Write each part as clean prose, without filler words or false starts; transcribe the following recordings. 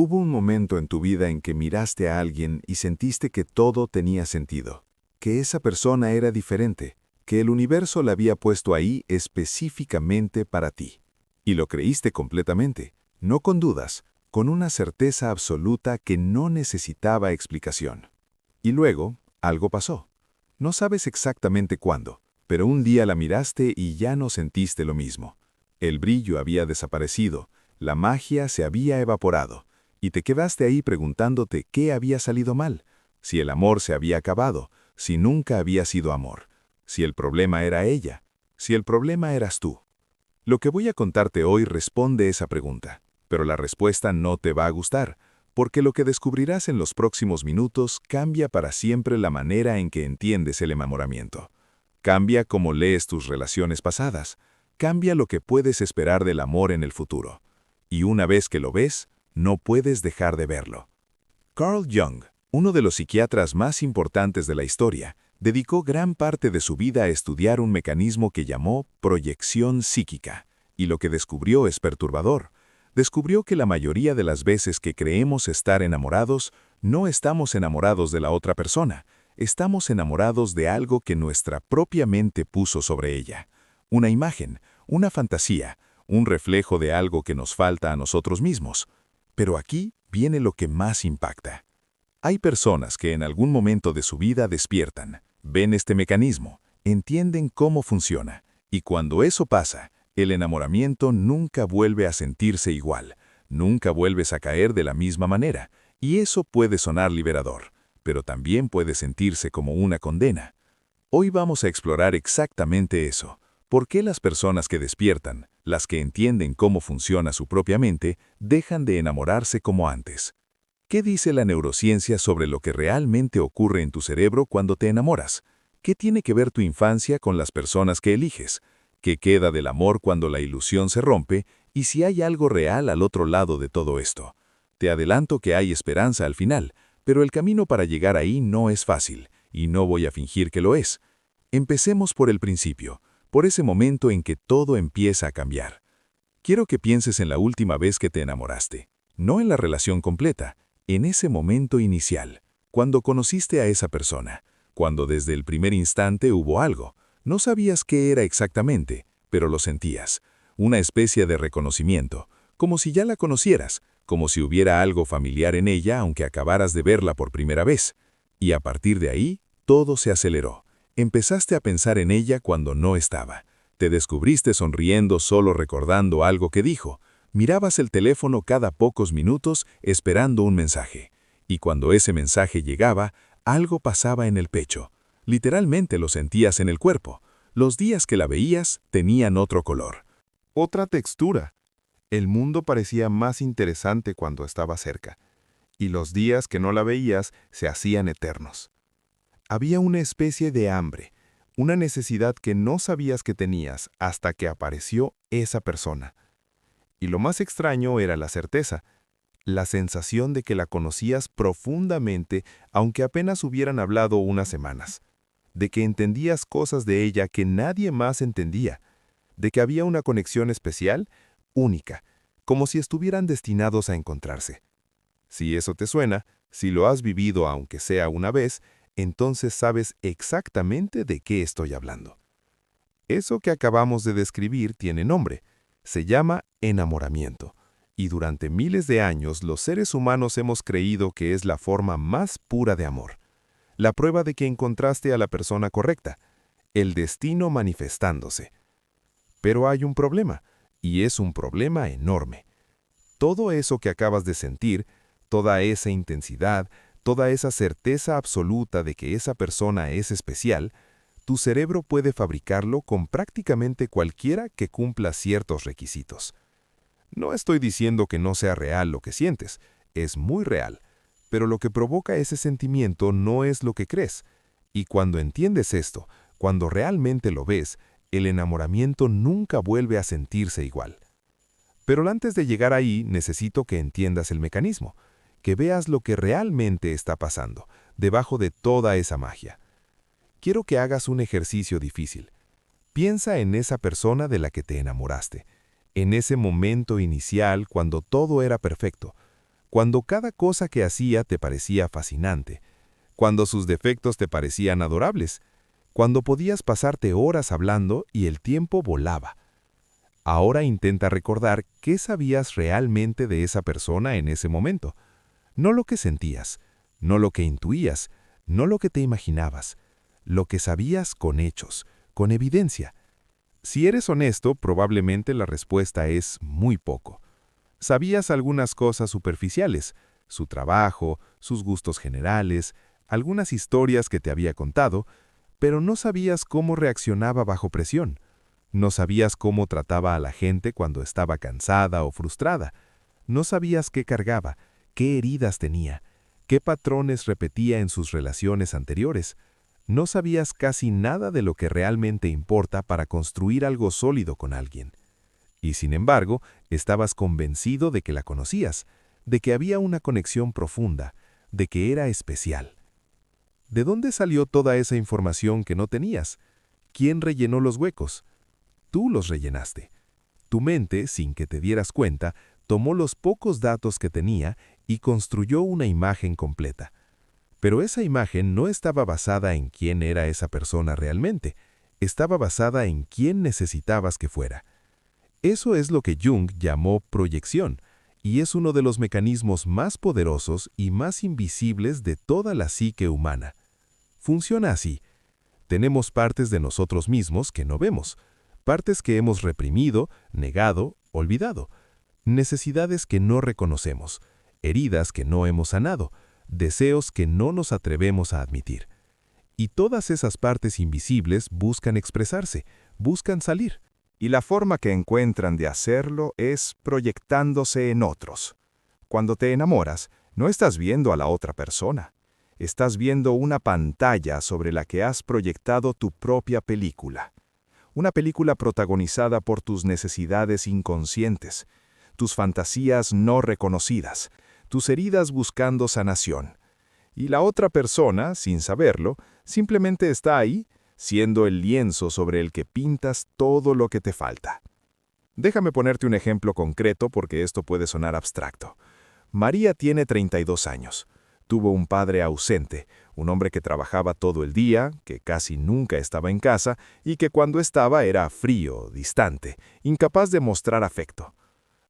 Hubo un momento en tu vida en que miraste a alguien y sentiste que todo tenía sentido, que esa persona era diferente, que el universo la había puesto ahí específicamente para ti. Y lo creíste completamente, no con dudas, con una certeza absoluta que no necesitaba explicación. Y luego, algo pasó. No sabes exactamente cuándo, pero un día la miraste y ya no sentiste lo mismo. El brillo había desaparecido, la magia se había evaporado, y te quedaste ahí preguntándote qué había salido mal, si el amor se había acabado, si nunca había sido amor, si el problema era ella, si el problema eras tú. Lo que voy a contarte hoy responde esa pregunta, pero la respuesta no te va a gustar, porque lo que descubrirás en los próximos minutos cambia para siempre la manera en que entiendes el enamoramiento. Cambia cómo lees tus relaciones pasadas, cambia lo que puedes esperar del amor en el futuro. Y una vez que lo ves, no puedes dejar de verlo. Carl Jung, uno de los psiquiatras más importantes de la historia, dedicó gran parte de su vida a estudiar un mecanismo que llamó proyección psíquica, y lo que descubrió es perturbador. Descubrió que la mayoría de las veces que creemos estar enamorados, no estamos enamorados de la otra persona, estamos enamorados de algo que nuestra propia mente puso sobre ella. Una imagen, una fantasía, un reflejo de algo que nos falta a nosotros mismos. Pero aquí viene lo que más impacta. Hay personas que en algún momento de su vida despiertan, ven este mecanismo, entienden cómo funciona, y cuando eso pasa, el enamoramiento nunca vuelve a sentirse igual, nunca vuelves a caer de la misma manera, y eso puede sonar liberador, pero también puede sentirse como una condena. Hoy vamos a explorar exactamente eso. ¿Por qué las personas que despiertan, las que entienden cómo funciona su propia mente, dejan de enamorarse como antes? ¿Qué dice la neurociencia sobre lo que realmente ocurre en tu cerebro cuando te enamoras? ¿Qué tiene que ver tu infancia con las personas que eliges? ¿Qué queda del amor cuando la ilusión se rompe? ¿Y si hay algo real al otro lado de todo esto? Te adelanto que hay esperanza al final, pero el camino para llegar ahí no es fácil, y no voy a fingir que lo es. Empecemos por el principio, por ese momento en que todo empieza a cambiar. Quiero que pienses en la última vez que te enamoraste, no en la relación completa, en ese momento inicial, cuando conociste a esa persona, cuando desde el primer instante hubo algo. No sabías qué era exactamente, pero lo sentías. Una especie de reconocimiento, como si ya la conocieras, como si hubiera algo familiar en ella aunque acabaras de verla por primera vez. Y a partir de ahí, todo se aceleró. Empezaste a pensar en ella cuando no estaba. Te descubriste sonriendo solo recordando algo que dijo. Mirabas el teléfono cada pocos minutos esperando un mensaje. Y cuando ese mensaje llegaba, algo pasaba en el pecho. Literalmente lo sentías en el cuerpo. Los días que la veías tenían otro color. Otra textura. El mundo parecía más interesante cuando estaba cerca, y los días que no la veías se hacían eternos. Había una especie de hambre, una necesidad que no sabías que tenías hasta que apareció esa persona. Y lo más extraño era la certeza, la sensación de que la conocías profundamente, aunque apenas hubieran hablado unas semanas, de que entendías cosas de ella que nadie más entendía, de que había una conexión especial, única, como si estuvieran destinados a encontrarse. Si eso te suena, si lo has vivido aunque sea una vez, entonces sabes exactamente de qué estoy hablando. Eso que acabamos de describir tiene nombre. Se llama enamoramiento. Y durante miles de años los seres humanos hemos creído que es la forma más pura de amor. La prueba de que encontraste a la persona correcta. El destino manifestándose. Pero hay un problema, y es un problema enorme. Todo eso que acabas de sentir, toda esa intensidad, toda esa certeza absoluta de que esa persona es especial, tu cerebro puede fabricarlo con prácticamente cualquiera que cumpla ciertos requisitos. No estoy diciendo que no sea real lo que sientes, es muy real, pero lo que provoca ese sentimiento no es lo que crees. Y cuando entiendes esto, cuando realmente lo ves, el enamoramiento nunca vuelve a sentirse igual. Pero antes de llegar ahí, necesito que entiendas el mecanismo, que veas lo que realmente está pasando, debajo de toda esa magia. Quiero que hagas un ejercicio difícil. Piensa en esa persona de la que te enamoraste, en ese momento inicial cuando todo era perfecto. cuando cada cosa que hacía te parecía fascinante, cuando sus defectos te parecían adorables, cuando podías pasarte horas hablando y el tiempo volaba. Ahora intenta recordar qué sabías realmente de esa persona en ese momento. No lo que sentías, no lo que intuías, no lo que te imaginabas, lo que sabías con hechos, con evidencia. Si eres honesto, probablemente la respuesta es muy poco. Sabías algunas cosas superficiales, su trabajo, sus gustos generales, algunas historias que te había contado, pero no sabías cómo reaccionaba bajo presión. No sabías cómo trataba a la gente cuando estaba cansada o frustrada. No sabías qué cargaba, qué heridas tenía, qué patrones repetía en sus relaciones anteriores. No sabías casi nada de lo que realmente importa para construir algo sólido con alguien. Y sin embargo, estabas convencido de que la conocías, de que había una conexión profunda, de que era especial. ¿De dónde salió toda esa información que no tenías? ¿Quién rellenó los huecos? Tú los rellenaste. Tu mente, sin que te dieras cuenta, tomó los pocos datos que tenía y construyó una imagen completa. Pero esa imagen no estaba basada en quién era esa persona realmente, estaba basada en quién necesitabas que fuera. Eso es lo que Jung llamó proyección, y es uno de los mecanismos más poderosos y más invisibles de toda la psique humana. Funciona así. Tenemos partes de nosotros mismos que no vemos, partes que hemos reprimido, negado, olvidado, necesidades que no reconocemos, heridas que no hemos sanado, deseos que no nos atrevemos a admitir. Y todas esas partes invisibles buscan expresarse, buscan salir. Y la forma que encuentran de hacerlo es proyectándose en otros. Cuando te enamoras, no estás viendo a la otra persona. Estás viendo una pantalla sobre la que has proyectado tu propia película. Una película protagonizada por tus necesidades inconscientes, tus fantasías no reconocidas, tus heridas buscando sanación. Y la otra persona, sin saberlo, simplemente está ahí, siendo el lienzo sobre el que pintas todo lo que te falta. Déjame ponerte un ejemplo concreto porque esto puede sonar abstracto. María tiene 32 años. Tuvo un padre ausente, un hombre que trabajaba todo el día, que casi nunca estaba en casa y que cuando estaba era frío, distante, incapaz de mostrar afecto.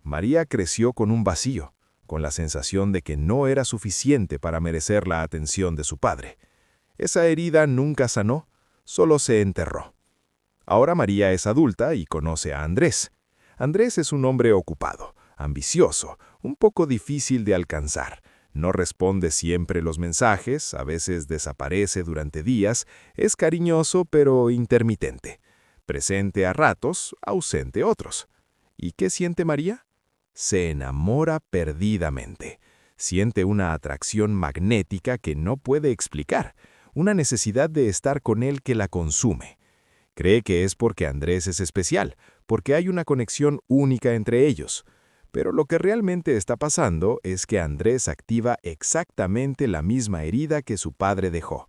María creció con un vacío, con la sensación de que no era suficiente para merecer la atención de su padre. Esa herida nunca sanó, solo se enterró. Ahora María es adulta y conoce a Andrés. Andrés es un hombre ocupado, ambicioso, un poco difícil de alcanzar. No responde siempre los mensajes, a veces desaparece durante días, es cariñoso pero intermitente. Presente a ratos, ausente otros. ¿Y qué siente María? Se enamora perdidamente. Siente una atracción magnética que no puede explicar, una necesidad de estar con él que la consume. Cree que es porque Andrés es especial, porque hay una conexión única entre ellos. Pero lo que realmente está pasando es que Andrés activa exactamente la misma herida que su padre dejó.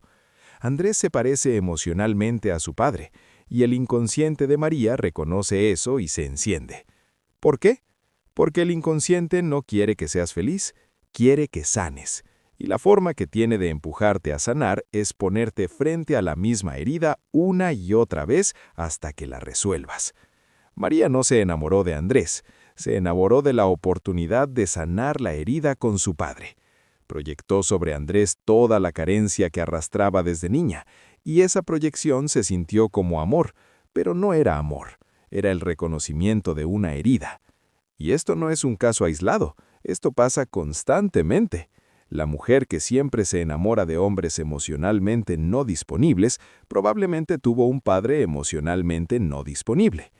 Andrés se parece emocionalmente a su padre, y el inconsciente de María reconoce eso y se enciende. ¿Por qué? Porque el inconsciente no quiere que seas feliz, quiere que sanes. Y la forma que tiene de empujarte a sanar es ponerte frente a la misma herida una y otra vez hasta que la resuelvas. María no se enamoró de Andrés, se enamoró de la oportunidad de sanar la herida con su padre. Proyectó sobre Andrés toda la carencia que arrastraba desde niña, y esa proyección se sintió como amor, pero no era amor, era el reconocimiento de una herida. Y esto no es un caso aislado, esto pasa constantemente. La mujer que siempre se enamora de hombres emocionalmente no disponibles probablemente tuvo un padre emocionalmente no disponible.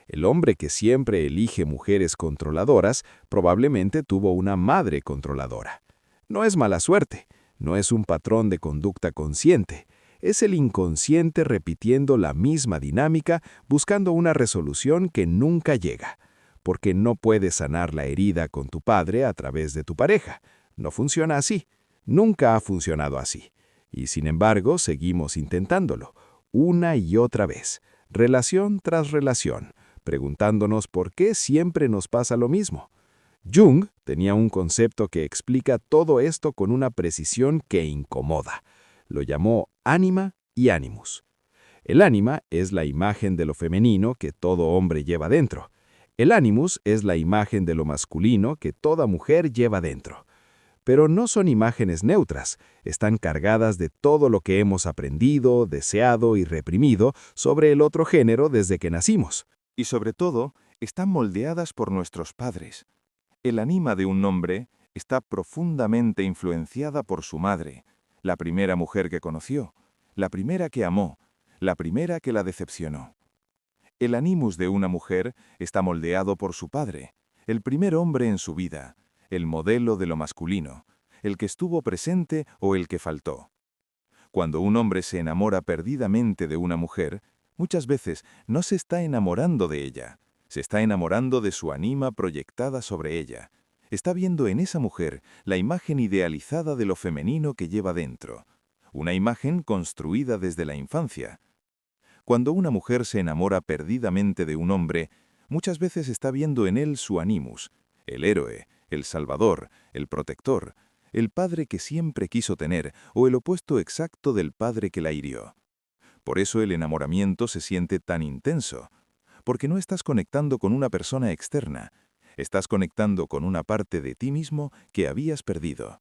El hombre que siempre elige mujeres controladoras probablemente tuvo una madre controladora. No es mala suerte, no es un patrón de conducta consciente, es el inconsciente repitiendo la misma dinámica buscando una resolución que nunca llega, porque no puedes sanar la herida con tu padre a través de tu pareja. No funciona así, nunca ha funcionado así. Y sin embargo, seguimos intentándolo, una y otra vez, relación tras relación, preguntándonos por qué siempre nos pasa lo mismo. Jung tenía un concepto que explica todo esto con una precisión que incomoda. Lo llamó ánima y animus. El ánima es la imagen de lo femenino que todo hombre lleva dentro. El animus es la imagen de lo masculino que toda mujer lleva dentro. Pero no son imágenes neutras, están cargadas de todo lo que hemos aprendido, deseado y reprimido sobre el otro género desde que nacimos. Y sobre todo, están moldeadas por nuestros padres. El ánima de un hombre está profundamente influenciada por su madre, la primera mujer que conoció, la primera que amó, la primera que la decepcionó. El animus de una mujer está moldeado por su padre, el primer hombre en su vida, el modelo de lo masculino, el que estuvo presente o el que faltó. Cuando un hombre se enamora perdidamente de una mujer, muchas veces no se está enamorando de ella, se está enamorando de su ánima proyectada sobre ella. Está viendo en esa mujer la imagen idealizada de lo femenino que lleva dentro, una imagen construida desde la infancia. Cuando una mujer se enamora perdidamente de un hombre, muchas veces está viendo en él su animus, el héroe, el salvador, el protector, el padre que siempre quiso tener o el opuesto exacto del padre que la hirió. Por eso el enamoramiento se siente tan intenso, porque no estás conectando con una persona externa, estás conectando con una parte de ti mismo que habías perdido.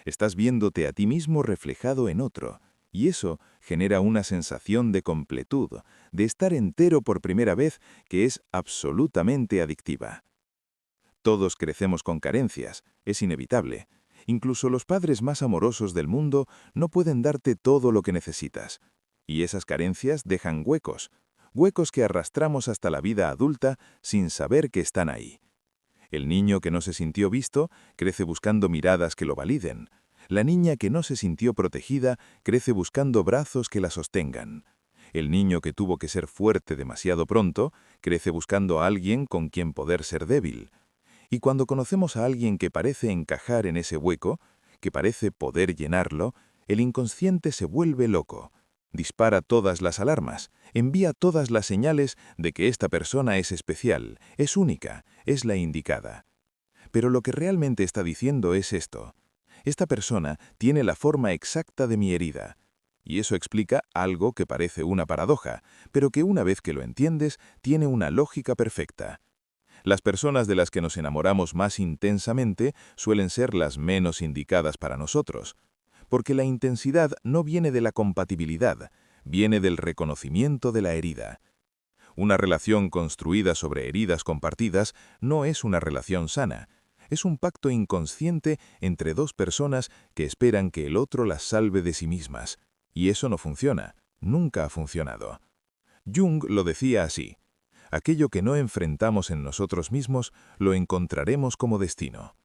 Estás viéndote a ti mismo reflejado en otro, y eso genera una sensación de completud, de estar entero por primera vez que es absolutamente adictiva. Todos crecemos con carencias, es inevitable. Incluso los padres más amorosos del mundo no pueden darte todo lo que necesitas. Y esas carencias dejan huecos, huecos que arrastramos hasta la vida adulta sin saber que están ahí. El niño que no se sintió visto crece buscando miradas que lo validen. La niña que no se sintió protegida crece buscando brazos que la sostengan. El niño que tuvo que ser fuerte demasiado pronto crece buscando a alguien con quien poder ser débil. Y cuando conocemos a alguien que parece encajar en ese hueco, que parece poder llenarlo, el inconsciente se vuelve loco. Dispara todas las alarmas, envía todas las señales de que esta persona es especial, es única, es la indicada. Pero lo que realmente está diciendo es esto. Esta persona tiene la forma exacta de mi herida. Y eso explica algo que parece una paradoja, pero que una vez que lo entiendes, tiene una lógica perfecta. Las personas de las que nos enamoramos más intensamente suelen ser las menos indicadas para nosotros, porque la intensidad no viene de la compatibilidad, viene del reconocimiento de la herida. Una relación construida sobre heridas compartidas no es una relación sana, es un pacto inconsciente entre dos personas que esperan que el otro las salve de sí mismas, y eso no funciona, nunca ha funcionado. Jung lo decía así: aquello que no enfrentamos en nosotros mismos, lo encontraremos como destino.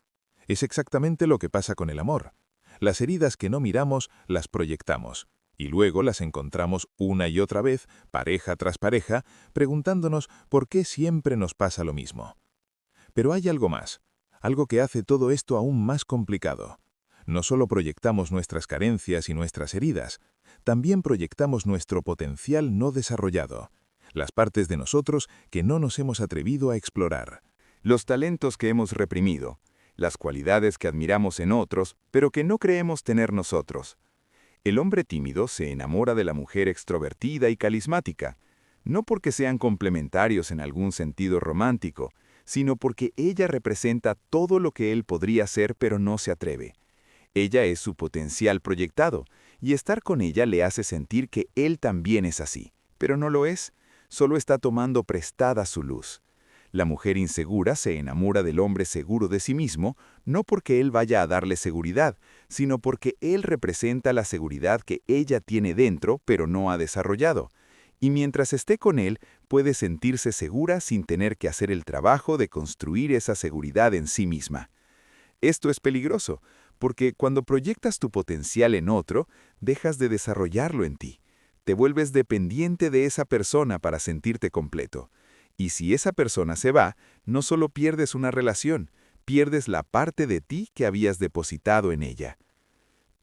Es exactamente lo que pasa con el amor. Las heridas que no miramos, las proyectamos, y luego las encontramos una y otra vez, pareja tras pareja, preguntándonos por qué siempre nos pasa lo mismo. Pero hay algo más, algo que hace todo esto aún más complicado. No solo proyectamos nuestras carencias y nuestras heridas, también proyectamos nuestro potencial no desarrollado, las partes de nosotros que no nos hemos atrevido a explorar. Los talentos que hemos reprimido, las cualidades que admiramos en otros, pero que no creemos tener nosotros. El hombre tímido se enamora de la mujer extrovertida y carismática, no porque sean complementarios en algún sentido romántico, sino porque ella representa todo lo que él podría ser pero no se atreve. Ella es su potencial proyectado, y estar con ella le hace sentir que él también es así, pero no lo es, solo está tomando prestada su luz. La mujer insegura se enamora del hombre seguro de sí mismo, no porque él vaya a darle seguridad, sino porque él representa la seguridad que ella tiene dentro, pero no ha desarrollado. Y mientras esté con él, puede sentirse segura sin tener que hacer el trabajo de construir esa seguridad en sí misma. Esto es peligroso, porque cuando proyectas tu potencial en otro, dejas de desarrollarlo en ti. Te vuelves dependiente de esa persona para sentirte completo. Y si esa persona se va, no solo pierdes una relación, pierdes la parte de ti que habías depositado en ella.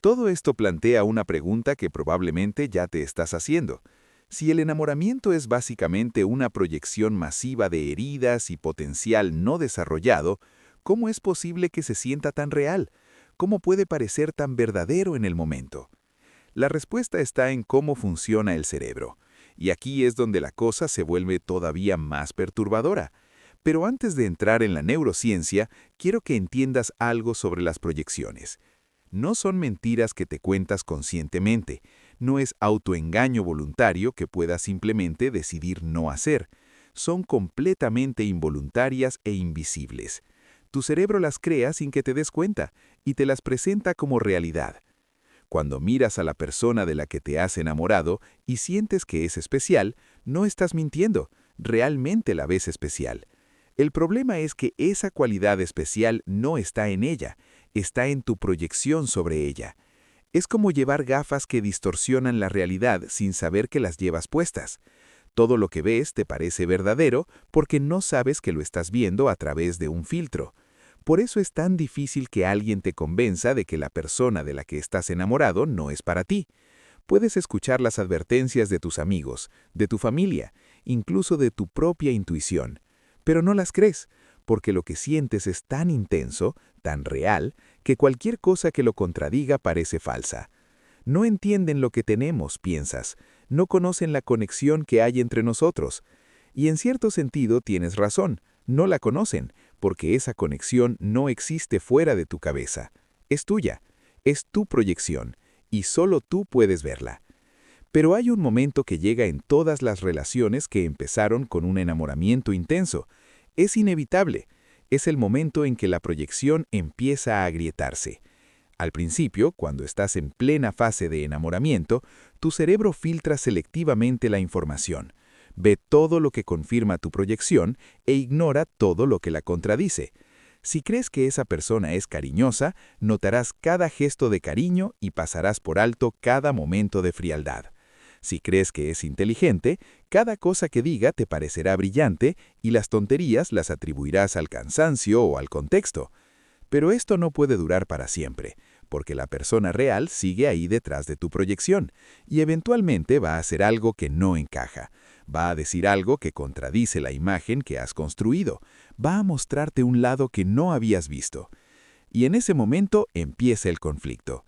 Todo esto plantea una pregunta que probablemente ya te estás haciendo. Si el enamoramiento es básicamente una proyección masiva de heridas y potencial no desarrollado, ¿Cómo es posible que se sienta tan real? ¿Cómo puede parecer tan verdadero en el momento? La respuesta está en cómo funciona el cerebro. Y aquí es donde la cosa se vuelve todavía más perturbadora. Pero antes de entrar en la neurociencia, quiero que entiendas algo sobre las proyecciones. No son mentiras que te cuentas conscientemente. No es autoengaño voluntario que puedas simplemente decidir no hacer. Son completamente involuntarias e invisibles. Tu cerebro las crea sin que te des cuenta y te las presenta como realidad. Cuando miras a la persona de la que te has enamorado y sientes que es especial, no estás mintiendo, realmente la ves especial. El problema es que esa cualidad especial no está en ella, está en tu proyección sobre ella. Es como llevar gafas que distorsionan la realidad sin saber que las llevas puestas. Todo lo que ves te parece verdadero porque no sabes que lo estás viendo a través de un filtro. Por eso es tan difícil que alguien te convenza de que la persona de la que estás enamorado no es para ti. Puedes escuchar las advertencias de tus amigos, de tu familia, incluso de tu propia intuición. Pero no las crees, porque lo que sientes es tan intenso, tan real, que cualquier cosa que lo contradiga parece falsa. No entienden lo que tenemos, piensas. No conocen la conexión que hay entre nosotros. Y en cierto sentido tienes razón, no la conocen, porque esa conexión no existe fuera de tu cabeza. Es tuya, es tu proyección, y solo tú puedes verla. Pero hay un momento que llega en todas las relaciones que empezaron con un enamoramiento intenso. Es inevitable. Es el momento en que la proyección empieza a agrietarse. Al principio, cuando estás en plena fase de enamoramiento, tu cerebro filtra selectivamente la información. Ve todo lo que confirma tu proyección e ignora todo lo que la contradice. Si crees que esa persona es cariñosa, notarás cada gesto de cariño y pasarás por alto cada momento de frialdad. Si crees que es inteligente, cada cosa que diga te parecerá brillante y las tonterías las atribuirás al cansancio o al contexto. Pero esto no puede durar para siempre, porque la persona real sigue ahí detrás de tu proyección y eventualmente va a hacer algo que no encaja. Va a decir algo que contradice la imagen que has construido. Va a mostrarte un lado que no habías visto. Y en ese momento empieza el conflicto.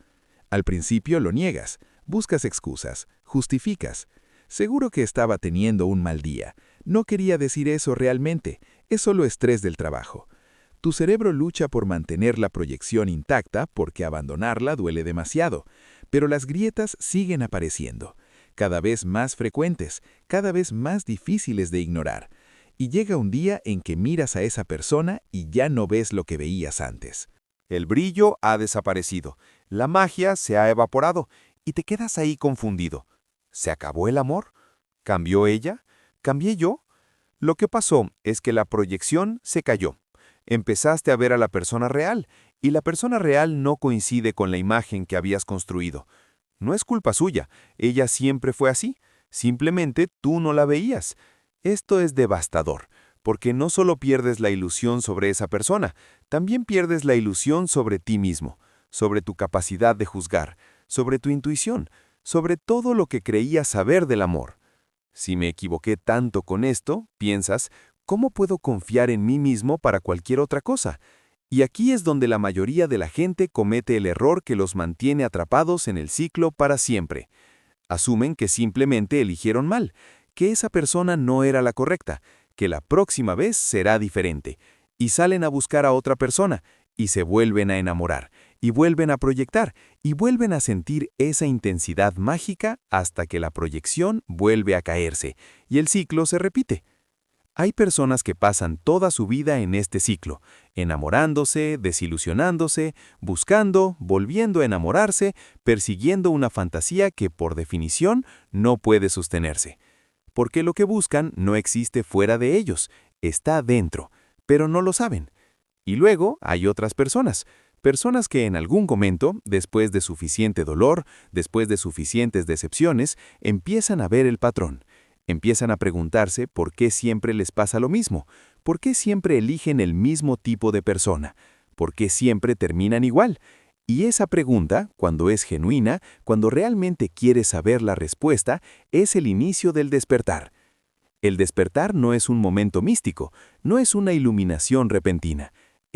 Al principio lo niegas, buscas excusas, justificas. Seguro que estaba teniendo un mal día. No quería decir eso realmente, es solo estrés del trabajo. Tu cerebro lucha por mantener la proyección intacta porque abandonarla duele demasiado, pero las grietas siguen apareciendo, cada vez más frecuentes, cada vez más difíciles de ignorar. Y llega un día en que miras a esa persona y ya no ves lo que veías antes. El brillo ha desaparecido, la magia se ha evaporado y te quedas ahí confundido. ¿Se acabó el amor? ¿Cambió ella? ¿Cambié yo? Lo que pasó es que la proyección se cayó. Empezaste a ver a la persona real, y la persona real no coincide con la imagen que habías construido. No es culpa suya, ella siempre fue así, simplemente tú no la veías. Esto es devastador, porque no solo pierdes la ilusión sobre esa persona, también pierdes la ilusión sobre ti mismo, sobre tu capacidad de juzgar, sobre tu intuición, sobre todo lo que creías saber del amor. Si me equivoqué tanto con esto, piensas, ¿cómo puedo confiar en mí mismo para cualquier otra cosa? Y aquí es donde la mayoría de la gente comete el error que los mantiene atrapados en el ciclo para siempre. Asumen que simplemente eligieron mal, que esa persona no era la correcta, que la próxima vez será diferente, y salen a buscar a otra persona, y se vuelven a enamorar, y vuelven a proyectar, y vuelven a sentir esa intensidad mágica hasta que la proyección vuelve a caerse, y el ciclo se repite. Hay personas que pasan toda su vida en este ciclo, enamorándose, desilusionándose, buscando, volviendo a enamorarse, persiguiendo una fantasía que por definición no puede sostenerse. Porque lo que buscan no existe fuera de ellos, está dentro, pero no lo saben. Y luego hay otras personas que en algún momento, después de suficiente dolor, después de suficientes decepciones, empiezan a ver el patrón. Empiezan a preguntarse por qué siempre les pasa lo mismo, por qué siempre eligen el mismo tipo de persona, por qué siempre terminan igual. Y esa pregunta, cuando es genuina, cuando realmente quieres saber la respuesta, es el inicio del despertar. El despertar no es un momento místico, no es una iluminación repentina.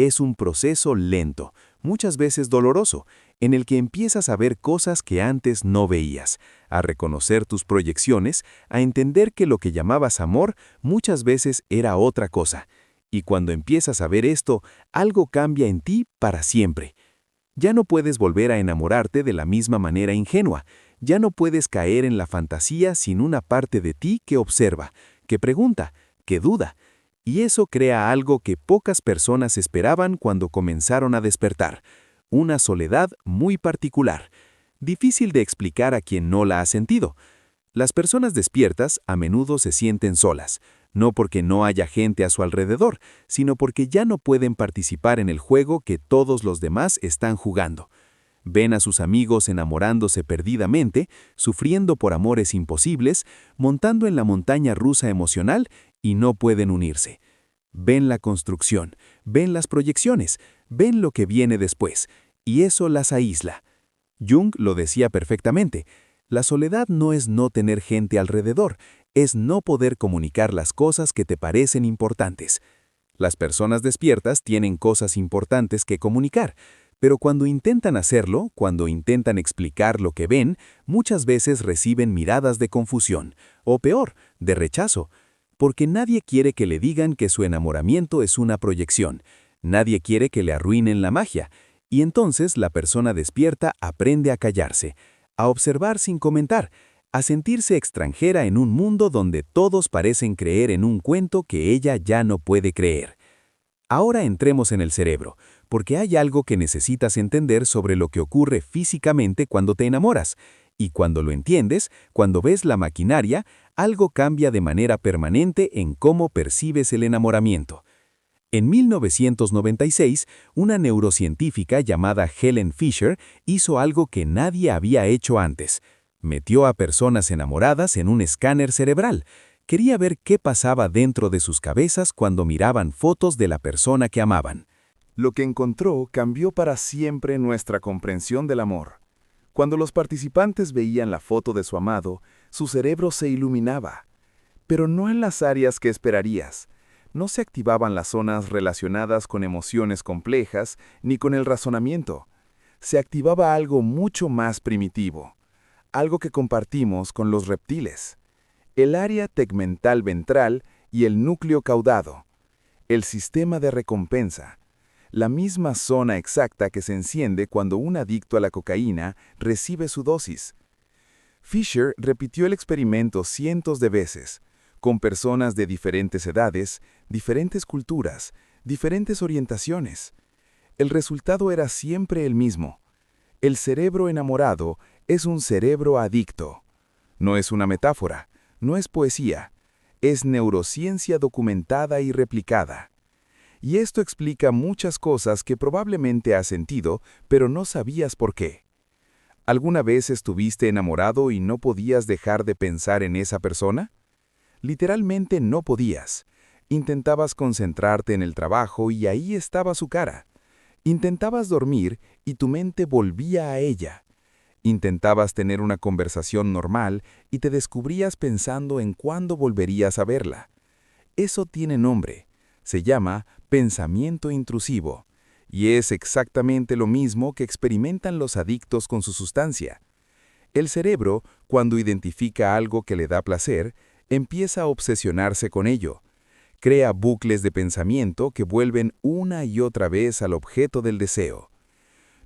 es un proceso lento, muchas veces doloroso, en el que empiezas a ver cosas que antes no veías, a reconocer tus proyecciones, a entender que lo que llamabas amor muchas veces era otra cosa. Y cuando empiezas a ver esto, algo cambia en ti para siempre. Ya no puedes volver a enamorarte de la misma manera ingenua, ya no puedes caer en la fantasía sin una parte de ti que observa, que pregunta, que duda. Y eso crea algo que pocas personas esperaban cuando comenzaron a despertar, una soledad muy particular, difícil de explicar a quien no la ha sentido. Las personas despiertas a menudo se sienten solas, no porque no haya gente a su alrededor, sino porque ya no pueden participar en el juego que todos los demás están jugando. Ven a sus amigos enamorándose perdidamente, sufriendo por amores imposibles, montando en la montaña rusa emocional y no pueden unirse. Ven la construcción, ven las proyecciones, ven lo que viene después, y eso las aísla. Jung lo decía perfectamente. La soledad no es no tener gente alrededor, es no poder comunicar las cosas que te parecen importantes. Las personas despiertas tienen cosas importantes que comunicar, pero cuando intentan hacerlo, cuando intentan explicar lo que ven, muchas veces reciben miradas de confusión, o peor, de rechazo, porque nadie quiere que le digan que su enamoramiento es una proyección, nadie quiere que le arruinen la magia, y entonces la persona despierta aprende a callarse, a observar sin comentar, a sentirse extranjera en un mundo donde todos parecen creer en un cuento que ella ya no puede creer. Ahora entremos en el cerebro, porque hay algo que necesitas entender sobre lo que ocurre físicamente cuando te enamoras, y cuando lo entiendes, cuando ves la maquinaria, algo cambia de manera permanente en cómo percibes el enamoramiento. En 1996, una neurocientífica llamada Helen Fisher hizo algo que nadie había hecho antes. Metió a personas enamoradas en un escáner cerebral. Quería ver qué pasaba dentro de sus cabezas cuando miraban fotos de la persona que amaban. Lo que encontró cambió para siempre nuestra comprensión del amor. Cuando los participantes veían la foto de su amado, su cerebro se iluminaba. Pero no en las áreas que esperarías. No se activaban las zonas relacionadas con emociones complejas ni con el razonamiento. Se activaba algo mucho más primitivo, algo que compartimos con los reptiles. El área tegmental ventral y el núcleo caudado. El sistema de recompensa. La misma zona exacta que se enciende cuando un adicto a la cocaína recibe su dosis. Fisher repitió el experimento cientos de veces, con personas de diferentes edades, diferentes culturas, diferentes orientaciones. El resultado era siempre el mismo. El cerebro enamorado es un cerebro adicto. No es una metáfora, no es poesía, es neurociencia documentada y replicada. Y esto explica muchas cosas que probablemente has sentido, pero no sabías por qué. ¿Alguna vez estuviste enamorado y no podías dejar de pensar en esa persona? Literalmente no podías. Intentabas concentrarte en el trabajo y ahí estaba su cara. Intentabas dormir y tu mente volvía a ella. Intentabas tener una conversación normal y te descubrías pensando en cuándo volverías a verla. Eso tiene nombre. Se llama pensamiento intrusivo. Y es exactamente lo mismo que experimentan los adictos con su sustancia. El cerebro, cuando identifica algo que le da placer, empieza a obsesionarse con ello. Crea bucles de pensamiento que vuelven una y otra vez al objeto del deseo.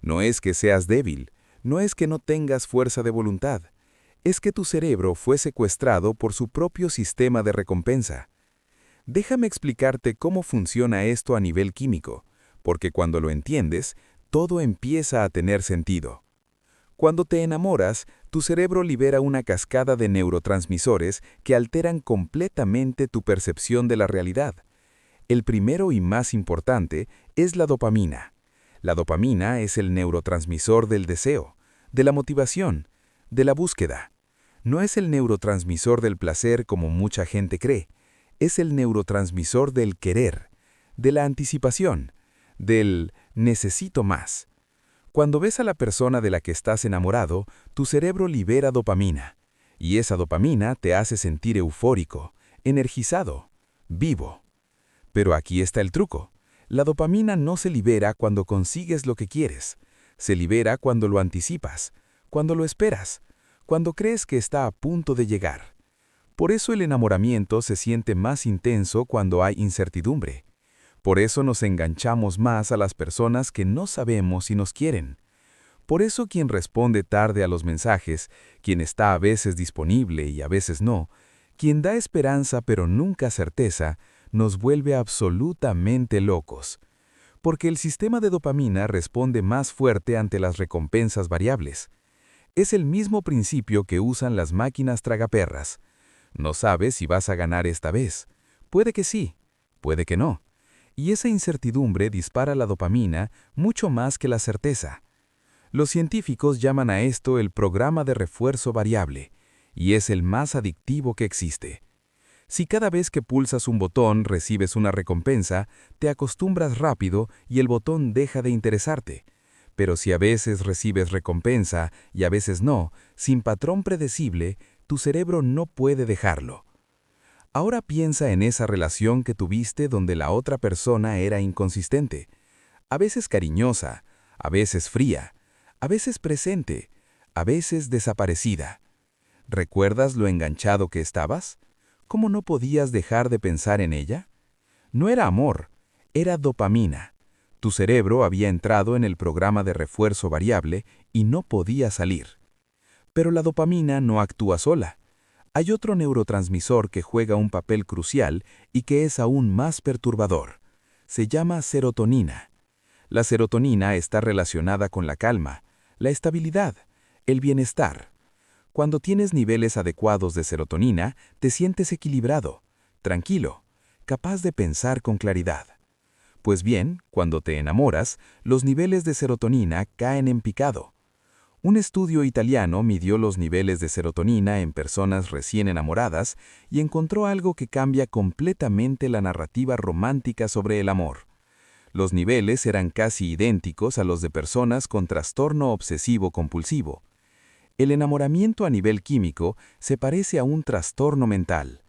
No es que seas débil, no es que no tengas fuerza de voluntad, es que tu cerebro fue secuestrado por su propio sistema de recompensa. Déjame explicarte cómo funciona esto a nivel químico, porque cuando lo entiendes, todo empieza a tener sentido. Cuando te enamoras, tu cerebro libera una cascada de neurotransmisores que alteran completamente tu percepción de la realidad. El primero y más importante es la dopamina. La dopamina es el neurotransmisor del deseo, de la motivación, de la búsqueda. No es el neurotransmisor del placer como mucha gente cree. Es el neurotransmisor del querer, de la anticipación, del necesito más. Cuando ves a la persona de la que estás enamorado, tu cerebro libera dopamina, y esa dopamina te hace sentir eufórico, energizado, vivo. Pero aquí está el truco. La dopamina no se libera cuando consigues lo que quieres. Se libera cuando lo anticipas, cuando lo esperas, cuando crees que está a punto de llegar. Por eso el enamoramiento se siente más intenso cuando hay incertidumbre. Por eso nos enganchamos más a las personas que no sabemos si nos quieren. Por eso quien responde tarde a los mensajes, quien está a veces disponible y a veces no, quien da esperanza pero nunca certeza, nos vuelve absolutamente locos. Porque el sistema de dopamina responde más fuerte ante las recompensas variables. Es el mismo principio que usan las máquinas tragaperras. No sabes si vas a ganar esta vez. Puede que sí, puede que no. Y esa incertidumbre dispara la dopamina mucho más que la certeza. Los científicos llaman a esto el programa de refuerzo variable, y es el más adictivo que existe. Si cada vez que pulsas un botón recibes una recompensa, te acostumbras rápido y el botón deja de interesarte. Pero si a veces recibes recompensa y a veces no, sin patrón predecible, tu cerebro no puede dejarlo. Ahora piensa en esa relación que tuviste donde la otra persona era inconsistente, a veces cariñosa, a veces fría, a veces presente, a veces desaparecida. ¿Recuerdas lo enganchado que estabas? ¿Cómo no podías dejar de pensar en ella? No era amor, era dopamina. Tu cerebro había entrado en el programa de refuerzo variable y no podía salir. Pero la dopamina no actúa sola. Hay otro neurotransmisor que juega un papel crucial y que es aún más perturbador. Se llama serotonina. La serotonina está relacionada con la calma, la estabilidad, el bienestar. Cuando tienes niveles adecuados de serotonina, te sientes equilibrado, tranquilo, capaz de pensar con claridad. Pues bien, cuando te enamoras, los niveles de serotonina caen en picado. Un estudio italiano midió los niveles de serotonina en personas recién enamoradas y encontró algo que cambia completamente la narrativa romántica sobre el amor. Los niveles eran casi idénticos a los de personas con trastorno obsesivo-compulsivo. El enamoramiento a nivel químico se parece a un trastorno mental.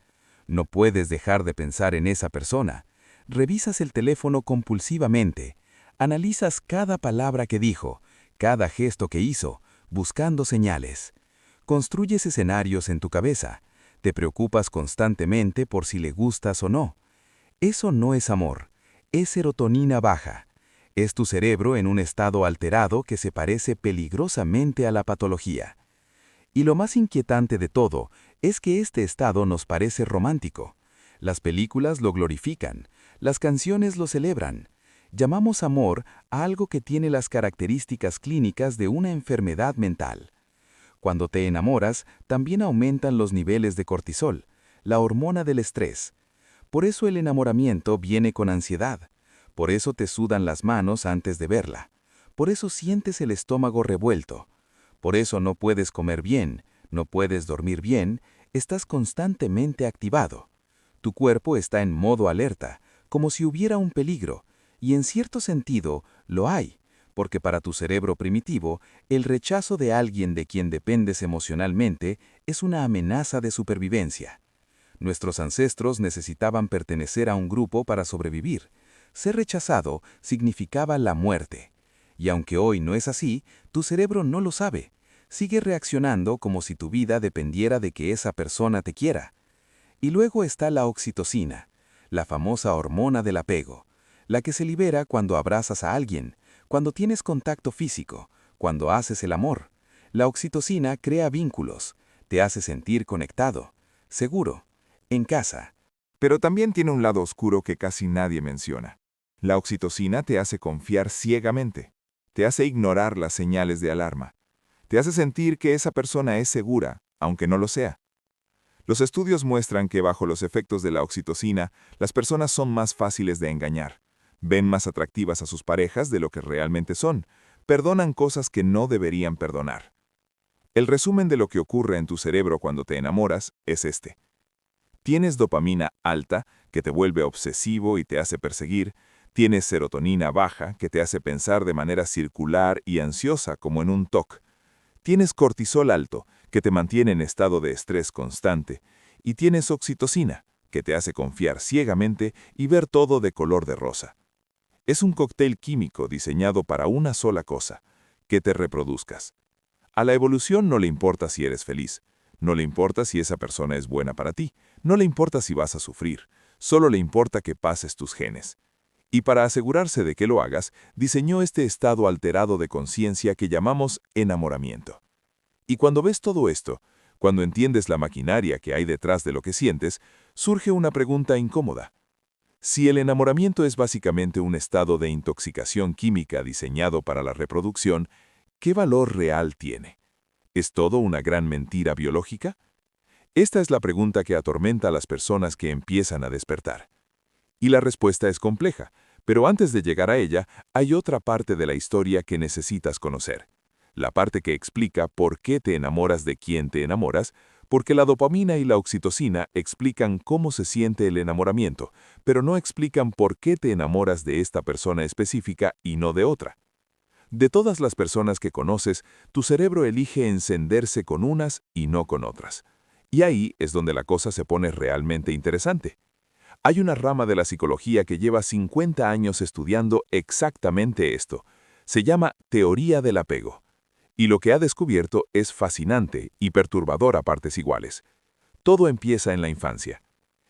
No puedes dejar de pensar en esa persona. Revisas el teléfono compulsivamente. Analizas cada palabra que dijo, cada gesto que hizo, buscando señales. Construyes escenarios en tu cabeza. Te preocupas constantemente por si le gustas o no. Eso no es amor. Es serotonina baja. Es tu cerebro en un estado alterado que se parece peligrosamente a la patología. Y lo más inquietante de todo es que este estado nos parece romántico. Las películas lo glorifican, las canciones lo celebran. Llamamos amor a algo que tiene las características clínicas de una enfermedad mental. Cuando te enamoras, también aumentan los niveles de cortisol, la hormona del estrés. Por eso el enamoramiento viene con ansiedad. Por eso te sudan las manos antes de verla. Por eso sientes el estómago revuelto. Por eso no puedes comer bien, no puedes dormir bien, estás constantemente activado. Tu cuerpo está en modo alerta, como si hubiera un peligro, y en cierto sentido lo hay, porque para tu cerebro primitivo, el rechazo de alguien de quien dependes emocionalmente es una amenaza de supervivencia. Nuestros ancestros necesitaban pertenecer a un grupo para sobrevivir. Ser rechazado significaba la muerte. Y aunque hoy no es así, tu cerebro no lo sabe. Sigue reaccionando como si tu vida dependiera de que esa persona te quiera. Y luego está la oxitocina, la famosa hormona del apego, la que se libera cuando abrazas a alguien, cuando tienes contacto físico, cuando haces el amor. La oxitocina crea vínculos, te hace sentir conectado, seguro, en casa. Pero también tiene un lado oscuro que casi nadie menciona. La oxitocina te hace confiar ciegamente, te hace ignorar las señales de alarma, te hace sentir que esa persona es segura, aunque no lo sea. Los estudios muestran que bajo los efectos de la oxitocina, las personas son más fáciles de engañar, ven más atractivas a sus parejas de lo que realmente son, perdonan cosas que no deberían perdonar. El resumen de lo que ocurre en tu cerebro cuando te enamoras es este. Tienes dopamina alta, que te vuelve obsesivo y te hace perseguir. Tienes serotonina baja, que te hace pensar de manera circular y ansiosa como en un TOC. Tienes cortisol alto, que te mantiene en estado de estrés constante. Y tienes oxitocina, que te hace confiar ciegamente y ver todo de color de rosa. Es un cóctel químico diseñado para una sola cosa, que te reproduzcas. A la evolución no le importa si eres feliz, no le importa si esa persona es buena para ti, no le importa si vas a sufrir, solo le importa que pases tus genes. Y para asegurarse de que lo hagas, diseñó este estado alterado de conciencia que llamamos enamoramiento. Y cuando ves todo esto, cuando entiendes la maquinaria que hay detrás de lo que sientes, surge una pregunta incómoda. Si el enamoramiento es básicamente un estado de intoxicación química diseñado para la reproducción, ¿qué valor real tiene? ¿Es todo una gran mentira biológica? Esta es la pregunta que atormenta a las personas que empiezan a despertar. Y la respuesta es compleja, pero antes de llegar a ella, hay otra parte de la historia que necesitas conocer. La parte que explica por qué te enamoras de quién te enamoras, porque la dopamina y la oxitocina explican cómo se siente el enamoramiento, pero no explican por qué te enamoras de esta persona específica y no de otra. De todas las personas que conoces, tu cerebro elige encenderse con unas y no con otras. Y ahí es donde la cosa se pone realmente interesante. Hay una rama de la psicología que lleva 50 años estudiando exactamente esto. Se llama teoría del apego. Y lo que ha descubierto es fascinante y perturbador a partes iguales. Todo empieza en la infancia.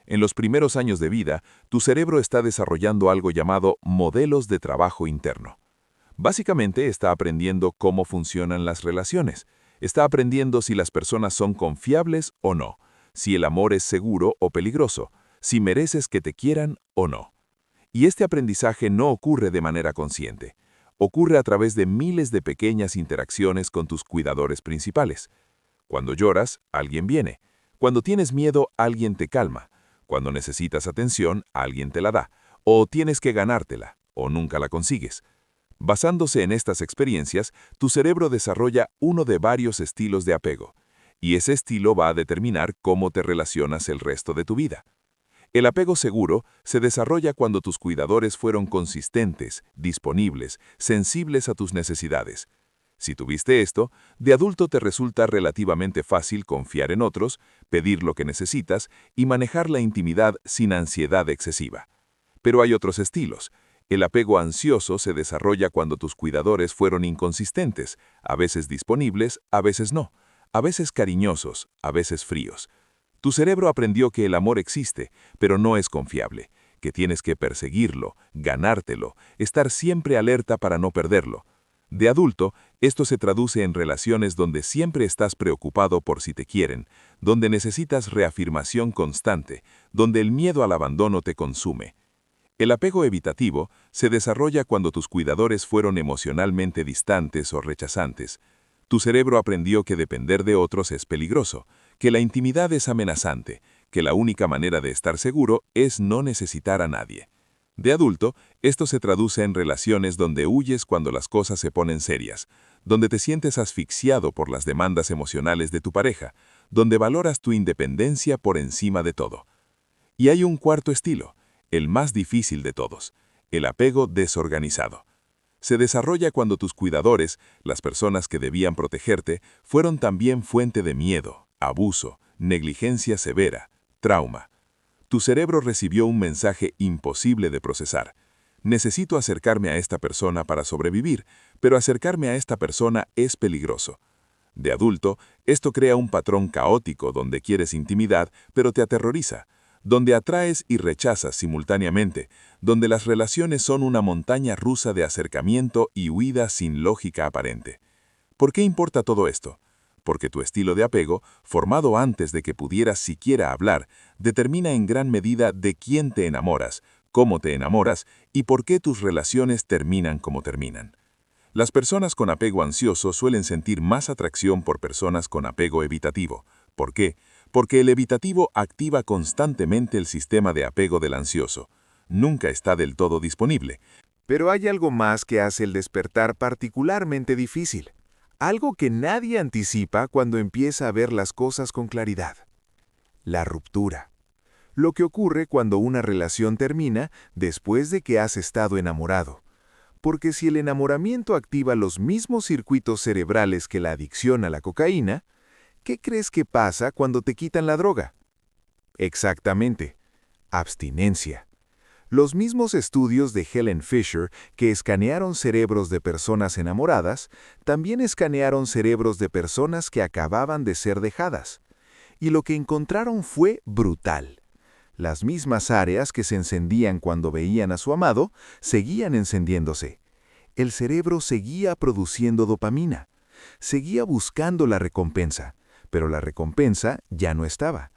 En los primeros años de vida, tu cerebro está desarrollando algo llamado modelos de trabajo interno. Básicamente está aprendiendo cómo funcionan las relaciones. Está aprendiendo si las personas son confiables o no, si el amor es seguro o peligroso, si mereces que te quieran o no. Y este aprendizaje no ocurre de manera consciente. Ocurre a través de miles de pequeñas interacciones con tus cuidadores principales. Cuando lloras, alguien viene. Cuando tienes miedo, alguien te calma. Cuando necesitas atención, alguien te la da. O tienes que ganártela, o nunca la consigues. Basándose en estas experiencias, tu cerebro desarrolla uno de varios estilos de apego, y ese estilo va a determinar cómo te relacionas el resto de tu vida. El apego seguro se desarrolla cuando tus cuidadores fueron consistentes, disponibles, sensibles a tus necesidades. Si tuviste esto, de adulto te resulta relativamente fácil confiar en otros, pedir lo que necesitas y manejar la intimidad sin ansiedad excesiva. Pero hay otros estilos. El apego ansioso se desarrolla cuando tus cuidadores fueron inconsistentes, a veces disponibles, a veces no, a veces cariñosos, a veces fríos. Tu cerebro aprendió que el amor existe, pero no es confiable, que tienes que perseguirlo, ganártelo, estar siempre alerta para no perderlo. De adulto, esto se traduce en relaciones donde siempre estás preocupado por si te quieren, donde necesitas reafirmación constante, donde el miedo al abandono te consume. El apego evitativo se desarrolla cuando tus cuidadores fueron emocionalmente distantes o rechazantes. Tu cerebro aprendió que depender de otros es peligroso, que la intimidad es amenazante, que la única manera de estar seguro es no necesitar a nadie. De adulto, esto se traduce en relaciones donde huyes cuando las cosas se ponen serias, donde te sientes asfixiado por las demandas emocionales de tu pareja, donde valoras tu independencia por encima de todo. Y hay un cuarto estilo, el más difícil de todos, el apego desorganizado. Se desarrolla cuando tus cuidadores, las personas que debían protegerte, fueron también fuente de miedo, abuso, negligencia severa, trauma. Tu cerebro recibió un mensaje imposible de procesar. Necesito acercarme a esta persona para sobrevivir, pero acercarme a esta persona es peligroso. De adulto, esto crea un patrón caótico donde quieres intimidad, pero te aterroriza, donde atraes y rechazas simultáneamente, donde las relaciones son una montaña rusa de acercamiento y huida sin lógica aparente. ¿Por qué importa todo esto? Porque tu estilo de apego, formado antes de que pudieras siquiera hablar, determina en gran medida de quién te enamoras, cómo te enamoras y por qué tus relaciones terminan como terminan. Las personas con apego ansioso suelen sentir más atracción por personas con apego evitativo. ¿Por qué? Porque el evitativo activa constantemente el sistema de apego del ansioso. Nunca está del todo disponible. Pero hay algo más que hace el despertar particularmente difícil. Algo que nadie anticipa cuando empieza a ver las cosas con claridad. La ruptura. Lo que ocurre cuando una relación termina después de que has estado enamorado. Porque si el enamoramiento activa los mismos circuitos cerebrales que la adicción a la cocaína, ¿qué crees que pasa cuando te quitan la droga? Exactamente, abstinencia. Los mismos estudios de Helen Fisher que escanearon cerebros de personas enamoradas, también escanearon cerebros de personas que acababan de ser dejadas. Y lo que encontraron fue brutal. Las mismas áreas que se encendían cuando veían a su amado, seguían encendiéndose. El cerebro seguía produciendo dopamina. Seguía buscando la recompensa, pero la recompensa ya no estaba.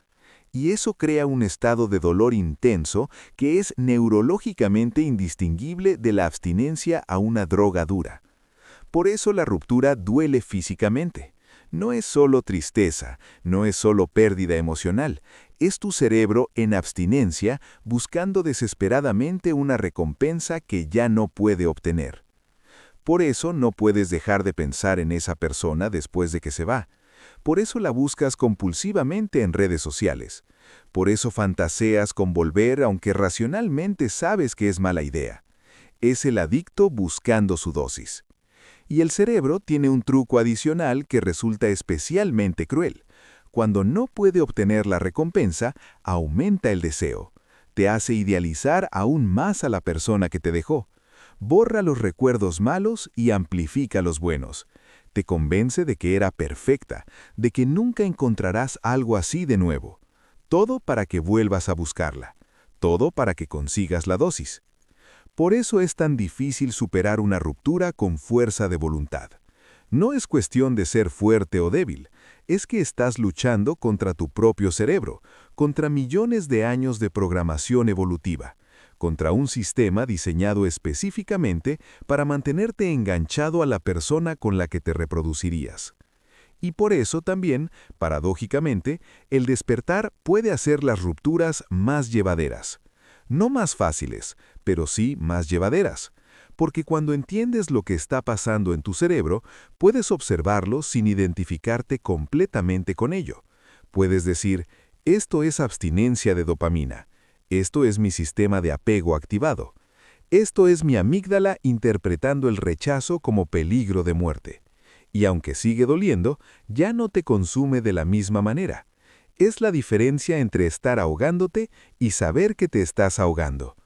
Y eso crea un estado de dolor intenso que es neurológicamente indistinguible de la abstinencia a una droga dura. Por eso la ruptura duele físicamente. No es solo tristeza, no es solo pérdida emocional, es tu cerebro en abstinencia buscando desesperadamente una recompensa que ya no puede obtener. Por eso no puedes dejar de pensar en esa persona después de que se va. Por eso la buscas compulsivamente en redes sociales. Por eso fantaseas con volver aunque racionalmente sabes que es mala idea. Es el adicto buscando su dosis. Y el cerebro tiene un truco adicional que resulta especialmente cruel. Cuando no puede obtener la recompensa, aumenta el deseo. Te hace idealizar aún más a la persona que te dejó. Borra los recuerdos malos y amplifica los buenos. Te convence de que era perfecta, de que nunca encontrarás algo así de nuevo. Todo para que vuelvas a buscarla. Todo para que consigas la dosis. Por eso es tan difícil superar una ruptura con fuerza de voluntad. No es cuestión de ser fuerte o débil, es que estás luchando contra tu propio cerebro, contra millones de años de programación evolutiva, contra un sistema diseñado específicamente para mantenerte enganchado a la persona con la que te reproducirías. Y por eso también, paradójicamente, el despertar puede hacer las rupturas más llevaderas. No más fáciles, pero sí más llevaderas. Porque cuando entiendes lo que está pasando en tu cerebro, puedes observarlo sin identificarte completamente con ello. Puedes decir, esto es abstinencia de dopamina. Esto es mi sistema de apego activado. Esto es mi amígdala interpretando el rechazo como peligro de muerte. Y aunque sigue doliendo, ya no te consume de la misma manera. Es la diferencia entre estar ahogándote y saber que te estás ahogando.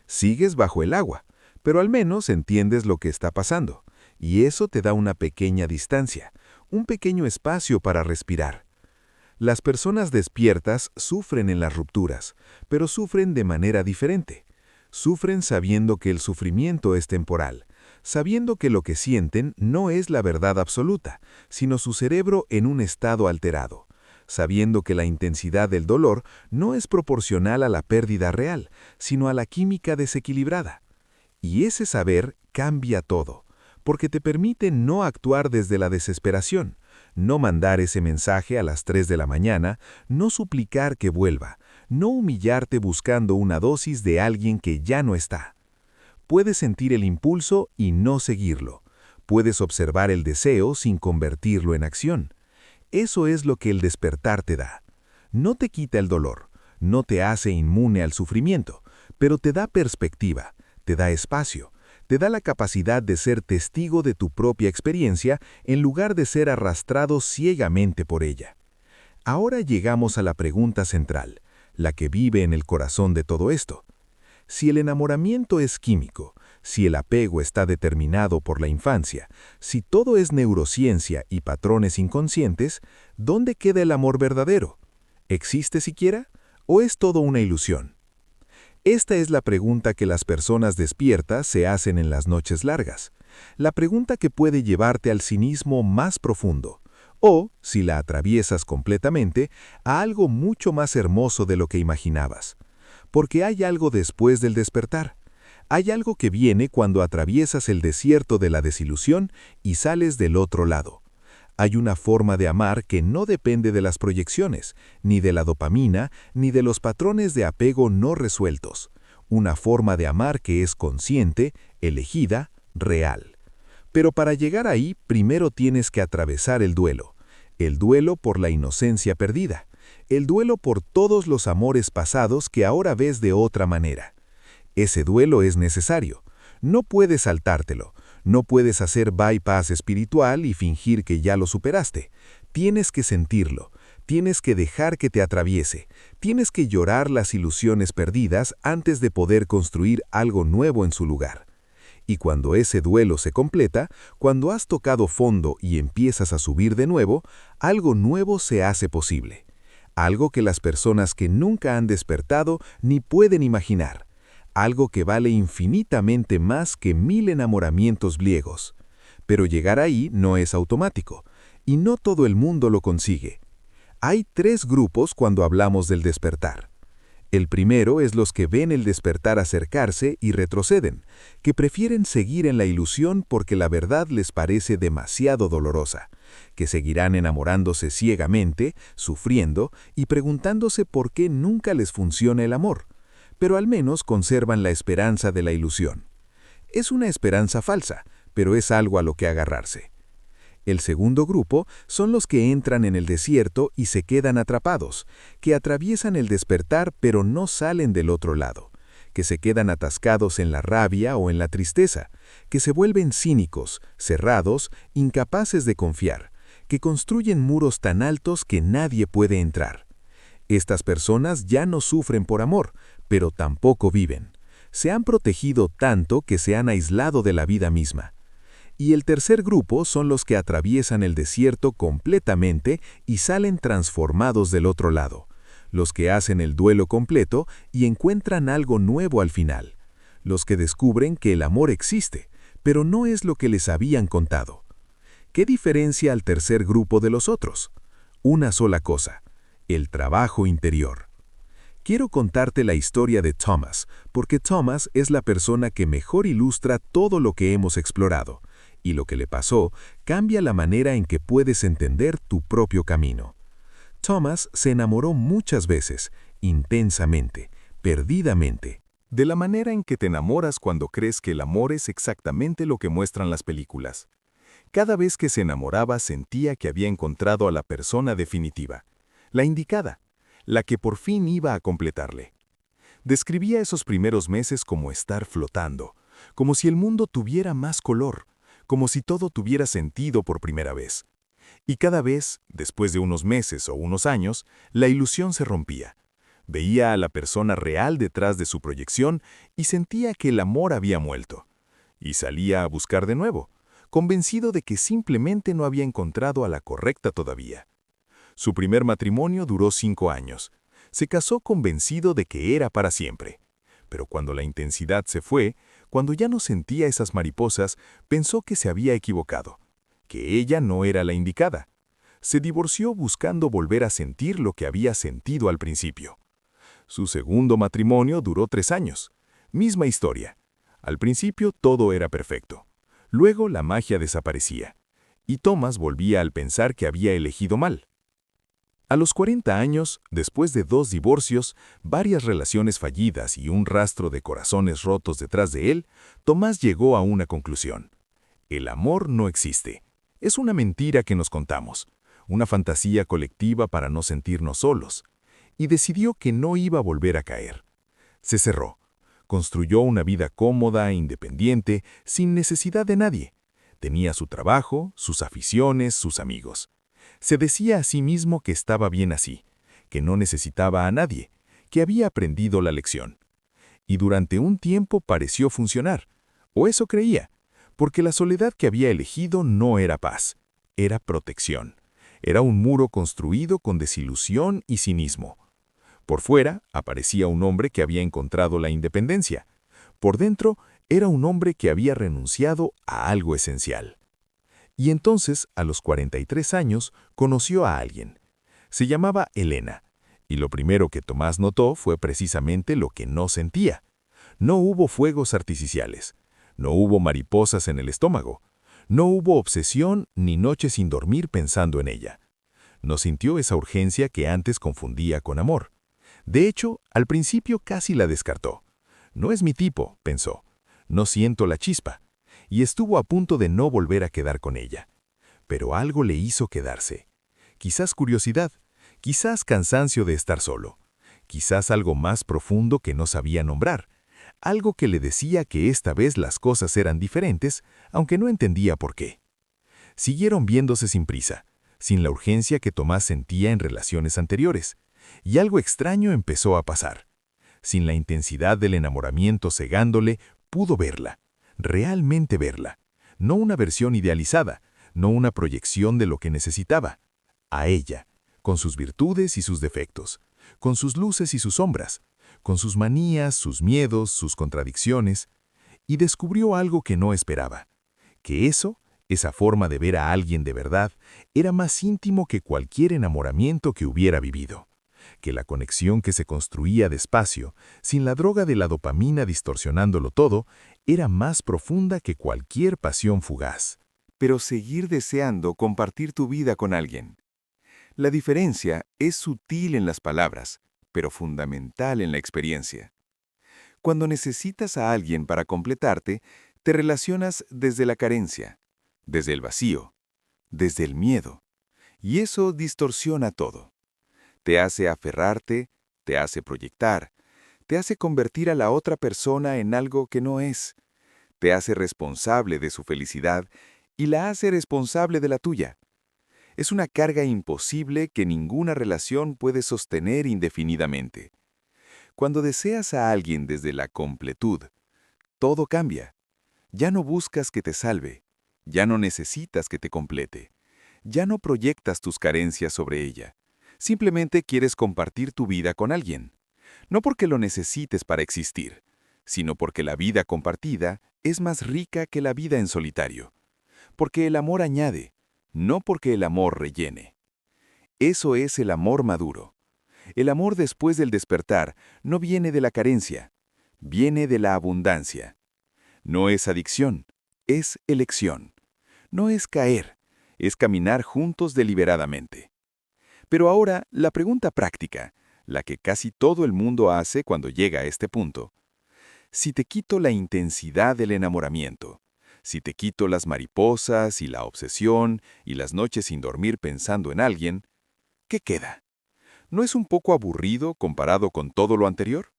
Sigues bajo el agua, pero al menos entiendes lo que está pasando, y eso te da una pequeña distancia, un pequeño espacio para respirar. Las personas despiertas sufren en las rupturas, pero sufren de manera diferente. Sufren sabiendo que el sufrimiento es temporal, sabiendo que lo que sienten no es la verdad absoluta, sino su cerebro en un estado alterado, sabiendo que la intensidad del dolor no es proporcional a la pérdida real, sino a la química desequilibrada. Y ese saber cambia todo, porque te permite no actuar desde la desesperación, no mandar ese mensaje a las 3 de la mañana, no suplicar que vuelva, no humillarte buscando una dosis de alguien que ya no está. Puedes sentir el impulso y no seguirlo. Puedes observar el deseo sin convertirlo en acción. Eso es lo que el despertar te da. No te quita el dolor, no te hace inmune al sufrimiento, pero te da perspectiva, te da espacio, te da la capacidad de ser testigo de tu propia experiencia en lugar de ser arrastrado ciegamente por ella. Ahora llegamos a la pregunta central, la que vive en el corazón de todo esto. Si el enamoramiento es químico, si el apego está determinado por la infancia, si todo es neurociencia y patrones inconscientes, ¿dónde queda el amor verdadero? ¿Existe siquiera? ¿O es todo una ilusión? Esta es la pregunta que las personas despiertas se hacen en las noches largas. La pregunta que puede llevarte al cinismo más profundo. O, si la atraviesas completamente, a algo mucho más hermoso de lo que imaginabas. Porque hay algo después del despertar. Hay algo que viene cuando atraviesas el desierto de la desilusión y sales del otro lado. Hay una forma de amar que no depende de las proyecciones, ni de la dopamina, ni de los patrones de apego no resueltos. Una forma de amar que es consciente, elegida, real. Pero para llegar ahí, primero tienes que atravesar el duelo. El duelo por la inocencia perdida. El duelo por todos los amores pasados que ahora ves de otra manera. Ese duelo es necesario. No puedes saltártelo. No puedes hacer bypass espiritual y fingir que ya lo superaste. Tienes que sentirlo. Tienes que dejar que te atraviese. Tienes que llorar las ilusiones perdidas antes de poder construir algo nuevo en su lugar. Y cuando ese duelo se completa, cuando has tocado fondo y empiezas a subir de nuevo, algo nuevo se hace posible. Algo que las personas que nunca han despertado ni pueden imaginar. Algo que vale infinitamente más que 1000 enamoramientos griegos. Pero llegar ahí no es automático, y no todo el mundo lo consigue. Hay 3 grupos cuando hablamos del despertar. El primero es los que ven el despertar acercarse y retroceden, que prefieren seguir en la ilusión porque la verdad les parece demasiado dolorosa, que seguirán enamorándose ciegamente, sufriendo y preguntándose por qué nunca les funciona el amor, pero al menos conservan la esperanza de la ilusión. Es una esperanza falsa, pero es algo a lo que agarrarse. El segundo grupo son los que entran en el desierto y se quedan atrapados, que atraviesan el despertar pero no salen del otro lado, que se quedan atascados en la rabia o en la tristeza, que se vuelven cínicos, cerrados, incapaces de confiar, que construyen muros tan altos que nadie puede entrar. Estas personas ya no sufren por amor, pero tampoco viven. Se han protegido tanto que se han aislado de la vida misma. Y el tercer grupo son los que atraviesan el desierto completamente y salen transformados del otro lado, los que hacen el duelo completo y encuentran algo nuevo al final, los que descubren que el amor existe, pero no es lo que les habían contado. ¿Qué diferencia al tercer grupo de los otros? Una sola cosa, el trabajo interior. Quiero contarte la historia de Thomas, porque Thomas es la persona que mejor ilustra todo lo que hemos explorado, y lo que le pasó cambia la manera en que puedes entender tu propio camino. Thomas se enamoró muchas veces, intensamente, perdidamente. De la manera en que te enamoras cuando crees que el amor es exactamente lo que muestran las películas. Cada vez que se enamoraba sentía que había encontrado a la persona definitiva, la indicada, la que por fin iba a completarle. Describía esos primeros meses como estar flotando, como si el mundo tuviera más color, como si todo tuviera sentido por primera vez. Y cada vez, después de unos meses o unos años, la ilusión se rompía. Veía a la persona real detrás de su proyección y sentía que el amor había muerto. Y salía a buscar de nuevo, convencido de que simplemente no había encontrado a la correcta todavía. Su primer matrimonio duró 5 años. Se casó convencido de que era para siempre. Pero cuando la intensidad se fue, cuando ya no sentía esas mariposas, pensó que se había equivocado, que ella no era la indicada. Se divorció buscando volver a sentir lo que había sentido al principio. Su segundo matrimonio duró 3 años. Misma historia. Al principio todo era perfecto. Luego la magia desaparecía. Y Thomas volvía al pensar que había elegido mal. A los 40 años, después de 2 divorcios, varias relaciones fallidas y un rastro de corazones rotos detrás de él, Tomás llegó a una conclusión. El amor no existe. Es una mentira que nos contamos, una fantasía colectiva para no sentirnos solos. Y decidió que no iba a volver a caer. Se cerró. Construyó una vida cómoda e independiente, sin necesidad de nadie. Tenía su trabajo, sus aficiones, sus amigos. Se decía a sí mismo que estaba bien así, que no necesitaba a nadie, que había aprendido la lección. Y durante un tiempo pareció funcionar, o eso creía, porque la soledad que había elegido no era paz, era protección. Era un muro construido con desilusión y cinismo. Por fuera aparecía un hombre que había encontrado la independencia. Por dentro era un hombre que había renunciado a algo esencial. Y entonces, a los 43 años, conoció a alguien. Se llamaba Elena, y lo primero que Tomás notó fue precisamente lo que no sentía. No hubo fuegos artificiales, no hubo mariposas en el estómago, no hubo obsesión ni noche sin dormir pensando en ella. No sintió esa urgencia que antes confundía con amor. De hecho, al principio casi la descartó. No es mi tipo, pensó. No siento la chispa. Y estuvo a punto de no volver a quedar con ella. Pero algo le hizo quedarse. Quizás curiosidad, quizás cansancio de estar solo, quizás algo más profundo que no sabía nombrar, algo que le decía que esta vez las cosas eran diferentes, aunque no entendía por qué. Siguieron viéndose sin prisa, sin la urgencia que Tomás sentía en relaciones anteriores. Y algo extraño empezó a pasar. Sin la intensidad del enamoramiento cegándole, pudo verla, realmente verla. No una versión idealizada, no una proyección de lo que necesitaba. A ella, con sus virtudes y sus defectos, con sus luces y sus sombras, con sus manías, sus miedos, sus contradicciones, y descubrió algo que no esperaba, que esa forma de ver a alguien de verdad, era más íntimo que cualquier enamoramiento que hubiera vivido, que la conexión que se construía despacio, sin la droga de la dopamina distorsionándolo todo, era más profunda que cualquier pasión fugaz. Pero seguir deseando compartir tu vida con alguien. La diferencia es sutil en las palabras, pero fundamental en la experiencia. Cuando necesitas a alguien para completarte, te relacionas desde la carencia, desde el vacío, desde el miedo. Y eso distorsiona todo. Te hace aferrarte, te hace proyectar, te hace convertir a la otra persona en algo que no es, te hace responsable de su felicidad y la hace responsable de la tuya. Es una carga imposible que ninguna relación puede sostener indefinidamente. Cuando deseas a alguien desde la completud, todo cambia. Ya no buscas que te salve, ya no necesitas que te complete, ya no proyectas tus carencias sobre ella. Simplemente quieres compartir tu vida con alguien. No porque lo necesites para existir, sino porque la vida compartida es más rica que la vida en solitario. Porque el amor añade, no porque el amor rellene. Eso es el amor maduro. El amor después del despertar no viene de la carencia, viene de la abundancia. No es adicción, es elección. No es caer, es caminar juntos deliberadamente. Pero ahora, la pregunta práctica, la que casi todo el mundo hace cuando llega a este punto. Si te quito la intensidad del enamoramiento, si te quito las mariposas y la obsesión y las noches sin dormir pensando en alguien, ¿qué queda? ¿No es un poco aburrido comparado con todo lo anterior?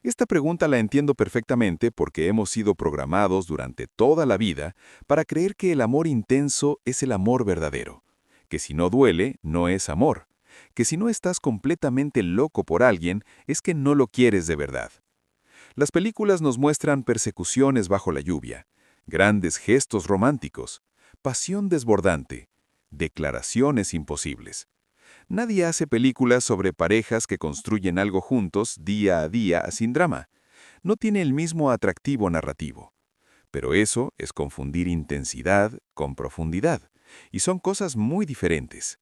Esta pregunta la entiendo perfectamente porque hemos sido programados durante toda la vida para creer que el amor intenso es el amor verdadero, que si no duele, no es amor, que si no estás completamente loco por alguien, es que no lo quieres de verdad. Las películas nos muestran persecuciones bajo la lluvia, grandes gestos románticos, pasión desbordante, declaraciones imposibles. Nadie hace películas sobre parejas que construyen algo juntos día a día sin drama. No tiene el mismo atractivo narrativo. Pero eso es confundir intensidad con profundidad, y son cosas muy diferentes.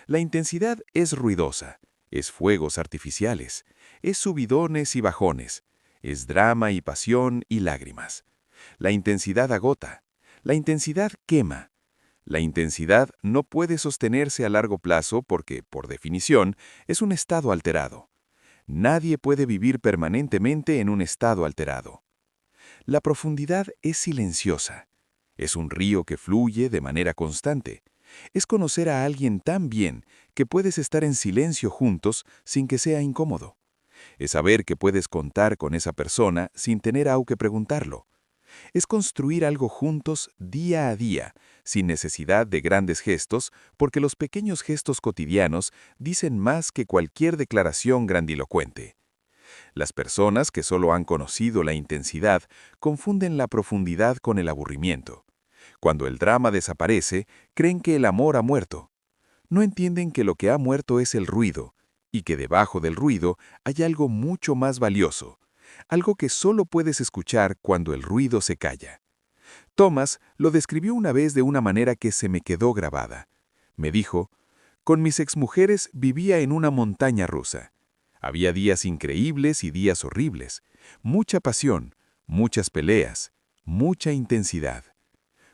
La intensidad es ruidosa, es fuegos artificiales, es subidones y bajones, es drama y pasión y lágrimas. La intensidad agota, la intensidad quema. La intensidad no puede sostenerse a largo plazo porque, por definición, es un estado alterado. Nadie puede vivir permanentemente en un estado alterado. La profundidad es silenciosa. Es un río que fluye de manera constante. Es conocer a alguien tan bien que puedes estar en silencio juntos sin que sea incómodo. Es saber que puedes contar con esa persona sin tener que preguntarlo. Es construir algo juntos día a día, sin necesidad de grandes gestos, porque los pequeños gestos cotidianos dicen más que cualquier declaración grandilocuente. Las personas que solo han conocido la intensidad confunden la profundidad con el aburrimiento. Cuando el drama desaparece, creen que el amor ha muerto. No entienden que lo que ha muerto es el ruido, y que debajo del ruido hay algo mucho más valioso, algo que solo puedes escuchar cuando el ruido se calla. Thomas lo describió una vez de una manera que se me quedó grabada. Me dijo, con mis exmujeres vivía en una montaña rusa. Había días increíbles y días horribles, mucha pasión, muchas peleas, mucha intensidad.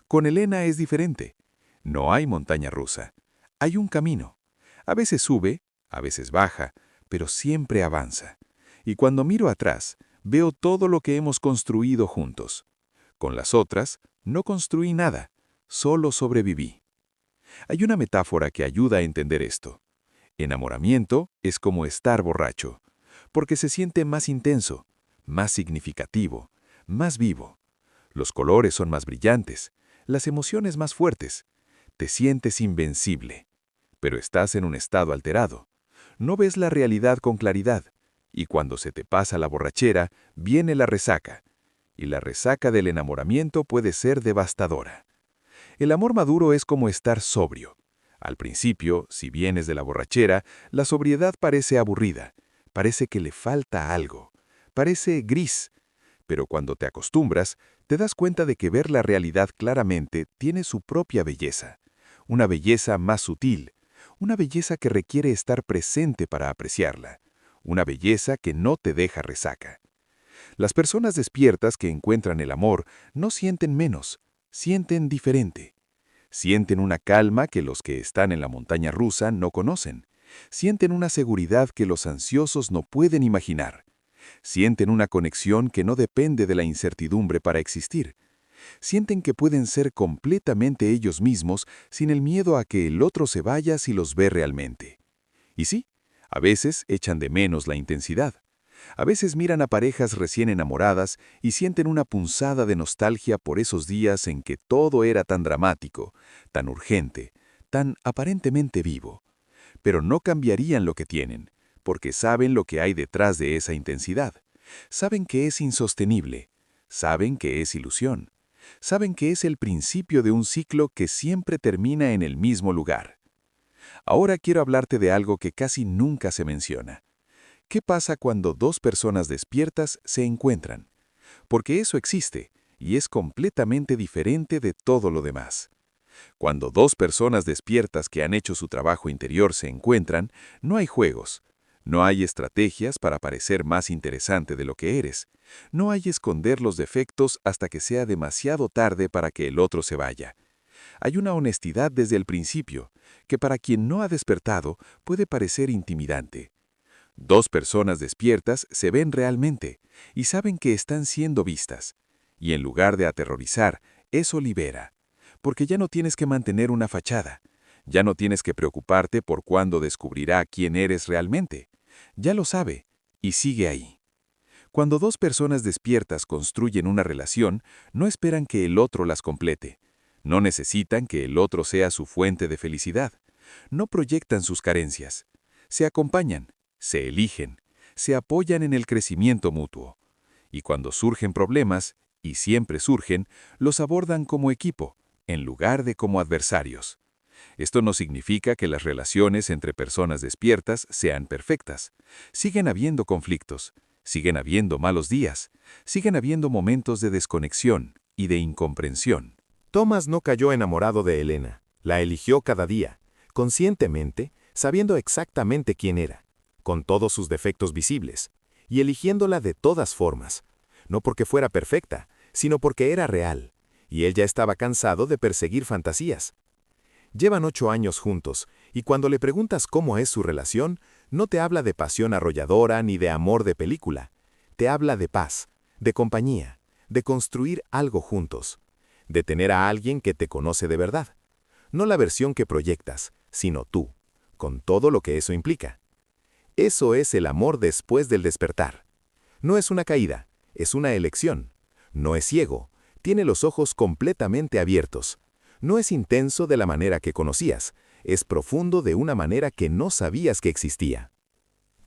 Con Elena es diferente. No hay montaña rusa. Hay un camino. A veces sube, a veces baja, pero siempre avanza. Y cuando miro atrás, veo todo lo que hemos construido juntos. Con las otras, no construí nada, solo sobreviví. Hay una metáfora que ayuda a entender esto. Enamoramiento es como estar borracho, porque se siente más intenso, más significativo, más vivo. Los colores son más brillantes, las emociones más fuertes. Te sientes invencible, pero estás en un estado alterado. No ves la realidad con claridad, y cuando se te pasa la borrachera, viene la resaca. Y la resaca del enamoramiento puede ser devastadora. El amor maduro es como estar sobrio. Al principio, si vienes de la borrachera, la sobriedad parece aburrida, parece que le falta algo, parece gris. Pero cuando te acostumbras, te das cuenta de que ver la realidad claramente tiene su propia belleza. Una belleza más sutil, una belleza que requiere estar presente para apreciarla, una belleza que no te deja resaca. Las personas despiertas que encuentran el amor no sienten menos, sienten diferente. Sienten una calma que los que están en la montaña rusa no conocen. Sienten una seguridad que los ansiosos no pueden imaginar. Sienten una conexión que no depende de la incertidumbre para existir. Sienten que pueden ser completamente ellos mismos sin el miedo a que el otro se vaya si los ve realmente. Y sí, a veces echan de menos la intensidad. A veces miran a parejas recién enamoradas y sienten una punzada de nostalgia por esos días en que todo era tan dramático, tan urgente, tan aparentemente vivo. Pero no cambiarían lo que tienen, porque saben lo que hay detrás de esa intensidad. Saben que es insostenible, saben que es ilusión, saben que es el principio de un ciclo que siempre termina en el mismo lugar. Ahora quiero hablarte de algo que casi nunca se menciona. ¿Qué pasa cuando dos personas despiertas se encuentran? Porque eso existe, y es completamente diferente de todo lo demás. Cuando dos personas despiertas que han hecho su trabajo interior se encuentran, no hay juegos. No hay estrategias para parecer más interesante de lo que eres. No hay esconder los defectos hasta que sea demasiado tarde para que el otro se vaya. Hay una honestidad desde el principio, que para quien no ha despertado puede parecer intimidante. Dos personas despiertas se ven realmente y saben que están siendo vistas. Y en lugar de aterrorizar, eso libera. Porque ya no tienes que mantener una fachada. Ya no tienes que preocuparte por cuándo descubrirá quién eres realmente. Ya lo sabe y sigue ahí. Cuando dos personas despiertas construyen una relación, no esperan que el otro las complete. No necesitan que el otro sea su fuente de felicidad. No proyectan sus carencias. Se acompañan. Se eligen, se apoyan en el crecimiento mutuo. Y cuando surgen problemas, y siempre surgen, los abordan como equipo, en lugar de como adversarios. Esto no significa que las relaciones entre personas despiertas sean perfectas. Siguen habiendo conflictos, siguen habiendo malos días, siguen habiendo momentos de desconexión y de incomprensión. Thomas no cayó enamorado de Elena, la eligió cada día, conscientemente, sabiendo exactamente quién era, con todos sus defectos visibles, y eligiéndola de todas formas, no porque fuera perfecta, sino porque era real, y él ya estaba cansado de perseguir fantasías. Llevan 8 años juntos, y cuando le preguntas cómo es su relación, no te habla de pasión arrolladora ni de amor de película. Te habla de paz, de compañía, de construir algo juntos, de tener a alguien que te conoce de verdad. No la versión que proyectas, sino tú, con todo lo que eso implica. Eso es el amor después del despertar. No es una caída, es una elección. No es ciego, tiene los ojos completamente abiertos. No es intenso de la manera que conocías, es profundo de una manera que no sabías que existía.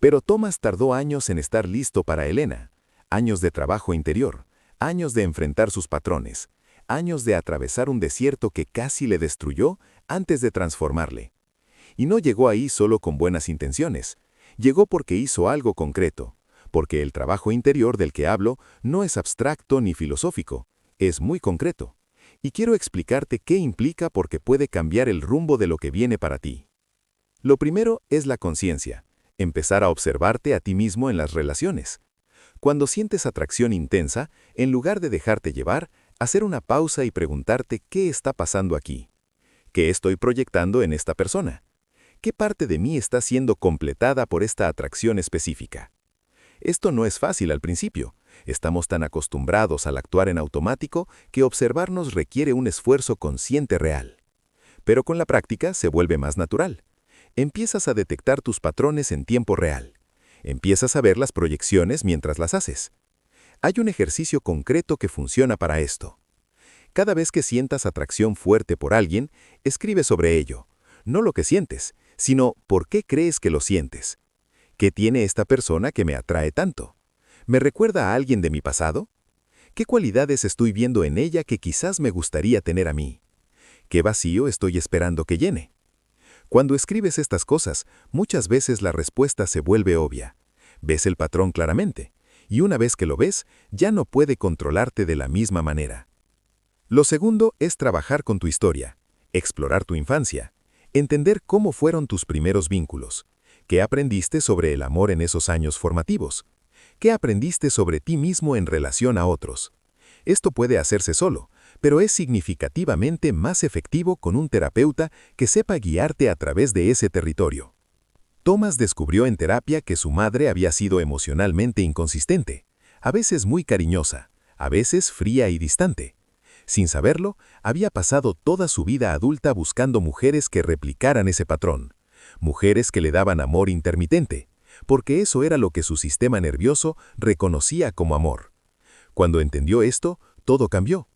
Pero Thomas tardó años en estar listo para Elena, años de trabajo interior, años de enfrentar sus patrones, años de atravesar un desierto que casi le destruyó antes de transformarle. Y no llegó ahí solo con buenas intenciones. Llegó porque hizo algo concreto, porque el trabajo interior del que hablo no es abstracto ni filosófico, es muy concreto. Y quiero explicarte qué implica porque puede cambiar el rumbo de lo que viene para ti. Lo primero es la conciencia, empezar a observarte a ti mismo en las relaciones. Cuando sientes atracción intensa, en lugar de dejarte llevar, hacer una pausa y preguntarte qué está pasando aquí. ¿Qué estoy proyectando en esta persona? ¿Qué parte de mí está siendo completada por esta atracción específica? Esto no es fácil al principio. Estamos tan acostumbrados al actuar en automático que observarnos requiere un esfuerzo consciente real. Pero con la práctica se vuelve más natural. Empiezas a detectar tus patrones en tiempo real. Empiezas a ver las proyecciones mientras las haces. Hay un ejercicio concreto que funciona para esto. Cada vez que sientas atracción fuerte por alguien, escribe sobre ello. No lo que sientes, sino ¿por qué crees que lo sientes? ¿Qué tiene esta persona que me atrae tanto? ¿Me recuerda a alguien de mi pasado? ¿Qué cualidades estoy viendo en ella que quizás me gustaría tener a mí? ¿Qué vacío estoy esperando que llene? Cuando escribes estas cosas, muchas veces la respuesta se vuelve obvia. Ves el patrón claramente, y una vez que lo ves, ya no puede controlarte de la misma manera. Lo segundo es trabajar con tu historia, explorar tu infancia, entender cómo fueron tus primeros vínculos, qué aprendiste sobre el amor en esos años formativos, qué aprendiste sobre ti mismo en relación a otros. Esto puede hacerse solo, pero es significativamente más efectivo con un terapeuta que sepa guiarte a través de ese territorio. Thomas descubrió en terapia que su madre había sido emocionalmente inconsistente, a veces muy cariñosa, a veces fría y distante. Sin saberlo, había pasado toda su vida adulta buscando mujeres que replicaran ese patrón, mujeres que le daban amor intermitente, porque eso era lo que su sistema nervioso reconocía como amor. Cuando entendió esto, todo cambió.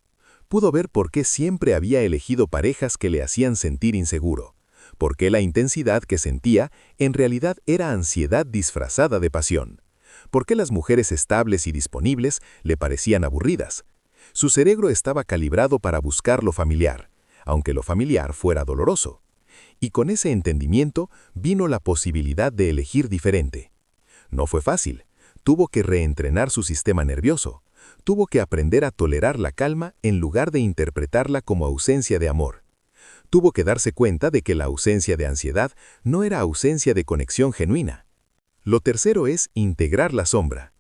Pudo ver por qué siempre había elegido parejas que le hacían sentir inseguro, por qué la intensidad que sentía en realidad era ansiedad disfrazada de pasión, por qué las mujeres estables y disponibles le parecían aburridas. Su cerebro estaba calibrado para buscar lo familiar, aunque lo familiar fuera doloroso. Y con ese entendimiento vino la posibilidad de elegir diferente. No fue fácil. Tuvo que reentrenar su sistema nervioso. Tuvo que aprender a tolerar la calma en lugar de interpretarla como ausencia de amor. Tuvo que darse cuenta de que la ausencia de ansiedad no era ausencia de conexión genuina. Lo tercero es integrar la sombra.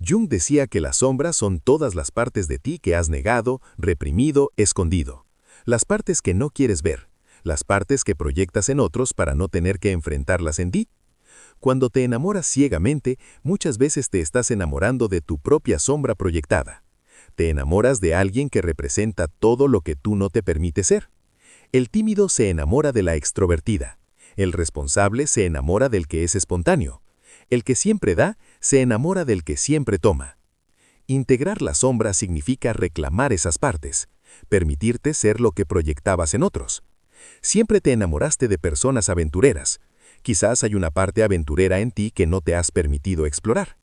Jung decía que las sombras son todas las partes de ti que has negado, reprimido, escondido. Las partes que no quieres ver, las partes que proyectas en otros para no tener que enfrentarlas en ti. Cuando te enamoras ciegamente, muchas veces te estás enamorando de tu propia sombra proyectada. Te enamoras de alguien que representa todo lo que tú no te permites ser. El tímido se enamora de la extrovertida. El responsable se enamora del que es espontáneo. El que siempre da, se enamora del que siempre toma. Integrar la sombra significa reclamar esas partes, permitirte ser lo que proyectabas en otros. Siempre te enamoraste de personas aventureras. Quizás hay una parte aventurera en ti que no te has permitido explorar.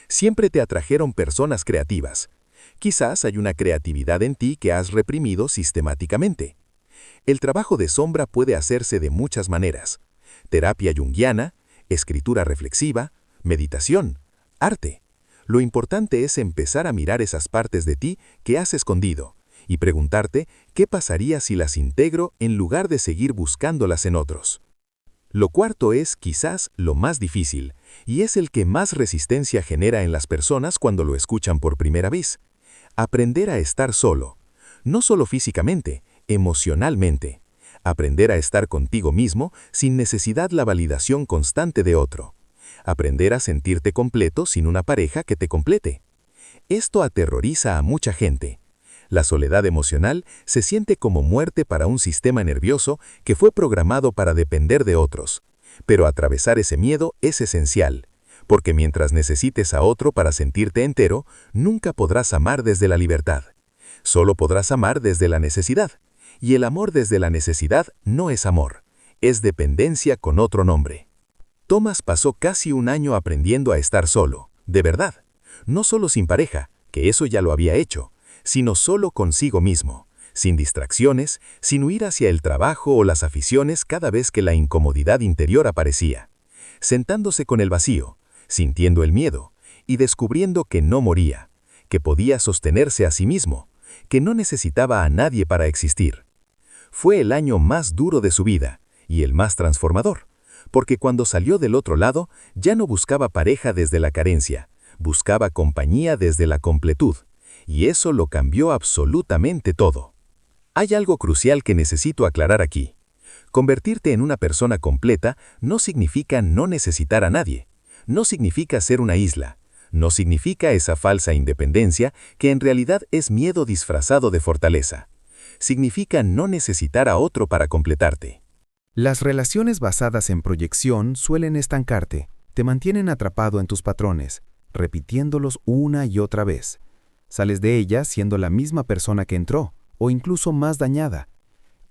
Siempre te atrajeron personas creativas. Quizás hay una creatividad en ti que has reprimido sistemáticamente. El trabajo de sombra puede hacerse de muchas maneras. Terapia junguiana, escritura reflexiva, meditación, arte. Lo importante es empezar a mirar esas partes de ti que has escondido y preguntarte qué pasaría si las integro en lugar de seguir buscándolas en otros. Lo cuarto es quizás lo más difícil, y es el que más resistencia genera en las personas cuando lo escuchan por primera vez. Aprender a estar solo, no solo físicamente, emocionalmente. Aprender a estar contigo mismo sin necesidad la validación constante de otro. Aprender a sentirte completo sin una pareja que te complete. Esto aterroriza a mucha gente. La soledad emocional se siente como muerte para un sistema nervioso que fue programado para depender de otros. Pero atravesar ese miedo es esencial, porque mientras necesites a otro para sentirte entero, nunca podrás amar desde la libertad. Solo podrás amar desde la necesidad. Y el amor desde la necesidad no es amor, es dependencia con otro nombre. Thomas pasó casi un año aprendiendo a estar solo, de verdad. No solo sin pareja, que eso ya lo había hecho, sino solo consigo mismo, sin distracciones, sin huir hacia el trabajo o las aficiones cada vez que la incomodidad interior aparecía. Sentándose con el vacío, sintiendo el miedo, y descubriendo que no moría, que podía sostenerse a sí mismo, que no necesitaba a nadie para existir. Fue el año más duro de su vida, y el más transformador, porque cuando salió del otro lado, ya no buscaba pareja desde la carencia, buscaba compañía desde la completud, y eso lo cambió absolutamente todo. Hay algo crucial que necesito aclarar aquí. Convertirte en una persona completa no significa no necesitar a nadie, no significa ser una isla, no significa esa falsa independencia que en realidad es miedo disfrazado de fortaleza. Significa no necesitar a otro para completarte. Las relaciones basadas en proyección suelen estancarte, te mantienen atrapado en tus patrones, repitiéndolos una y otra vez. Sales de ellas siendo la misma persona que entró, o incluso más dañada.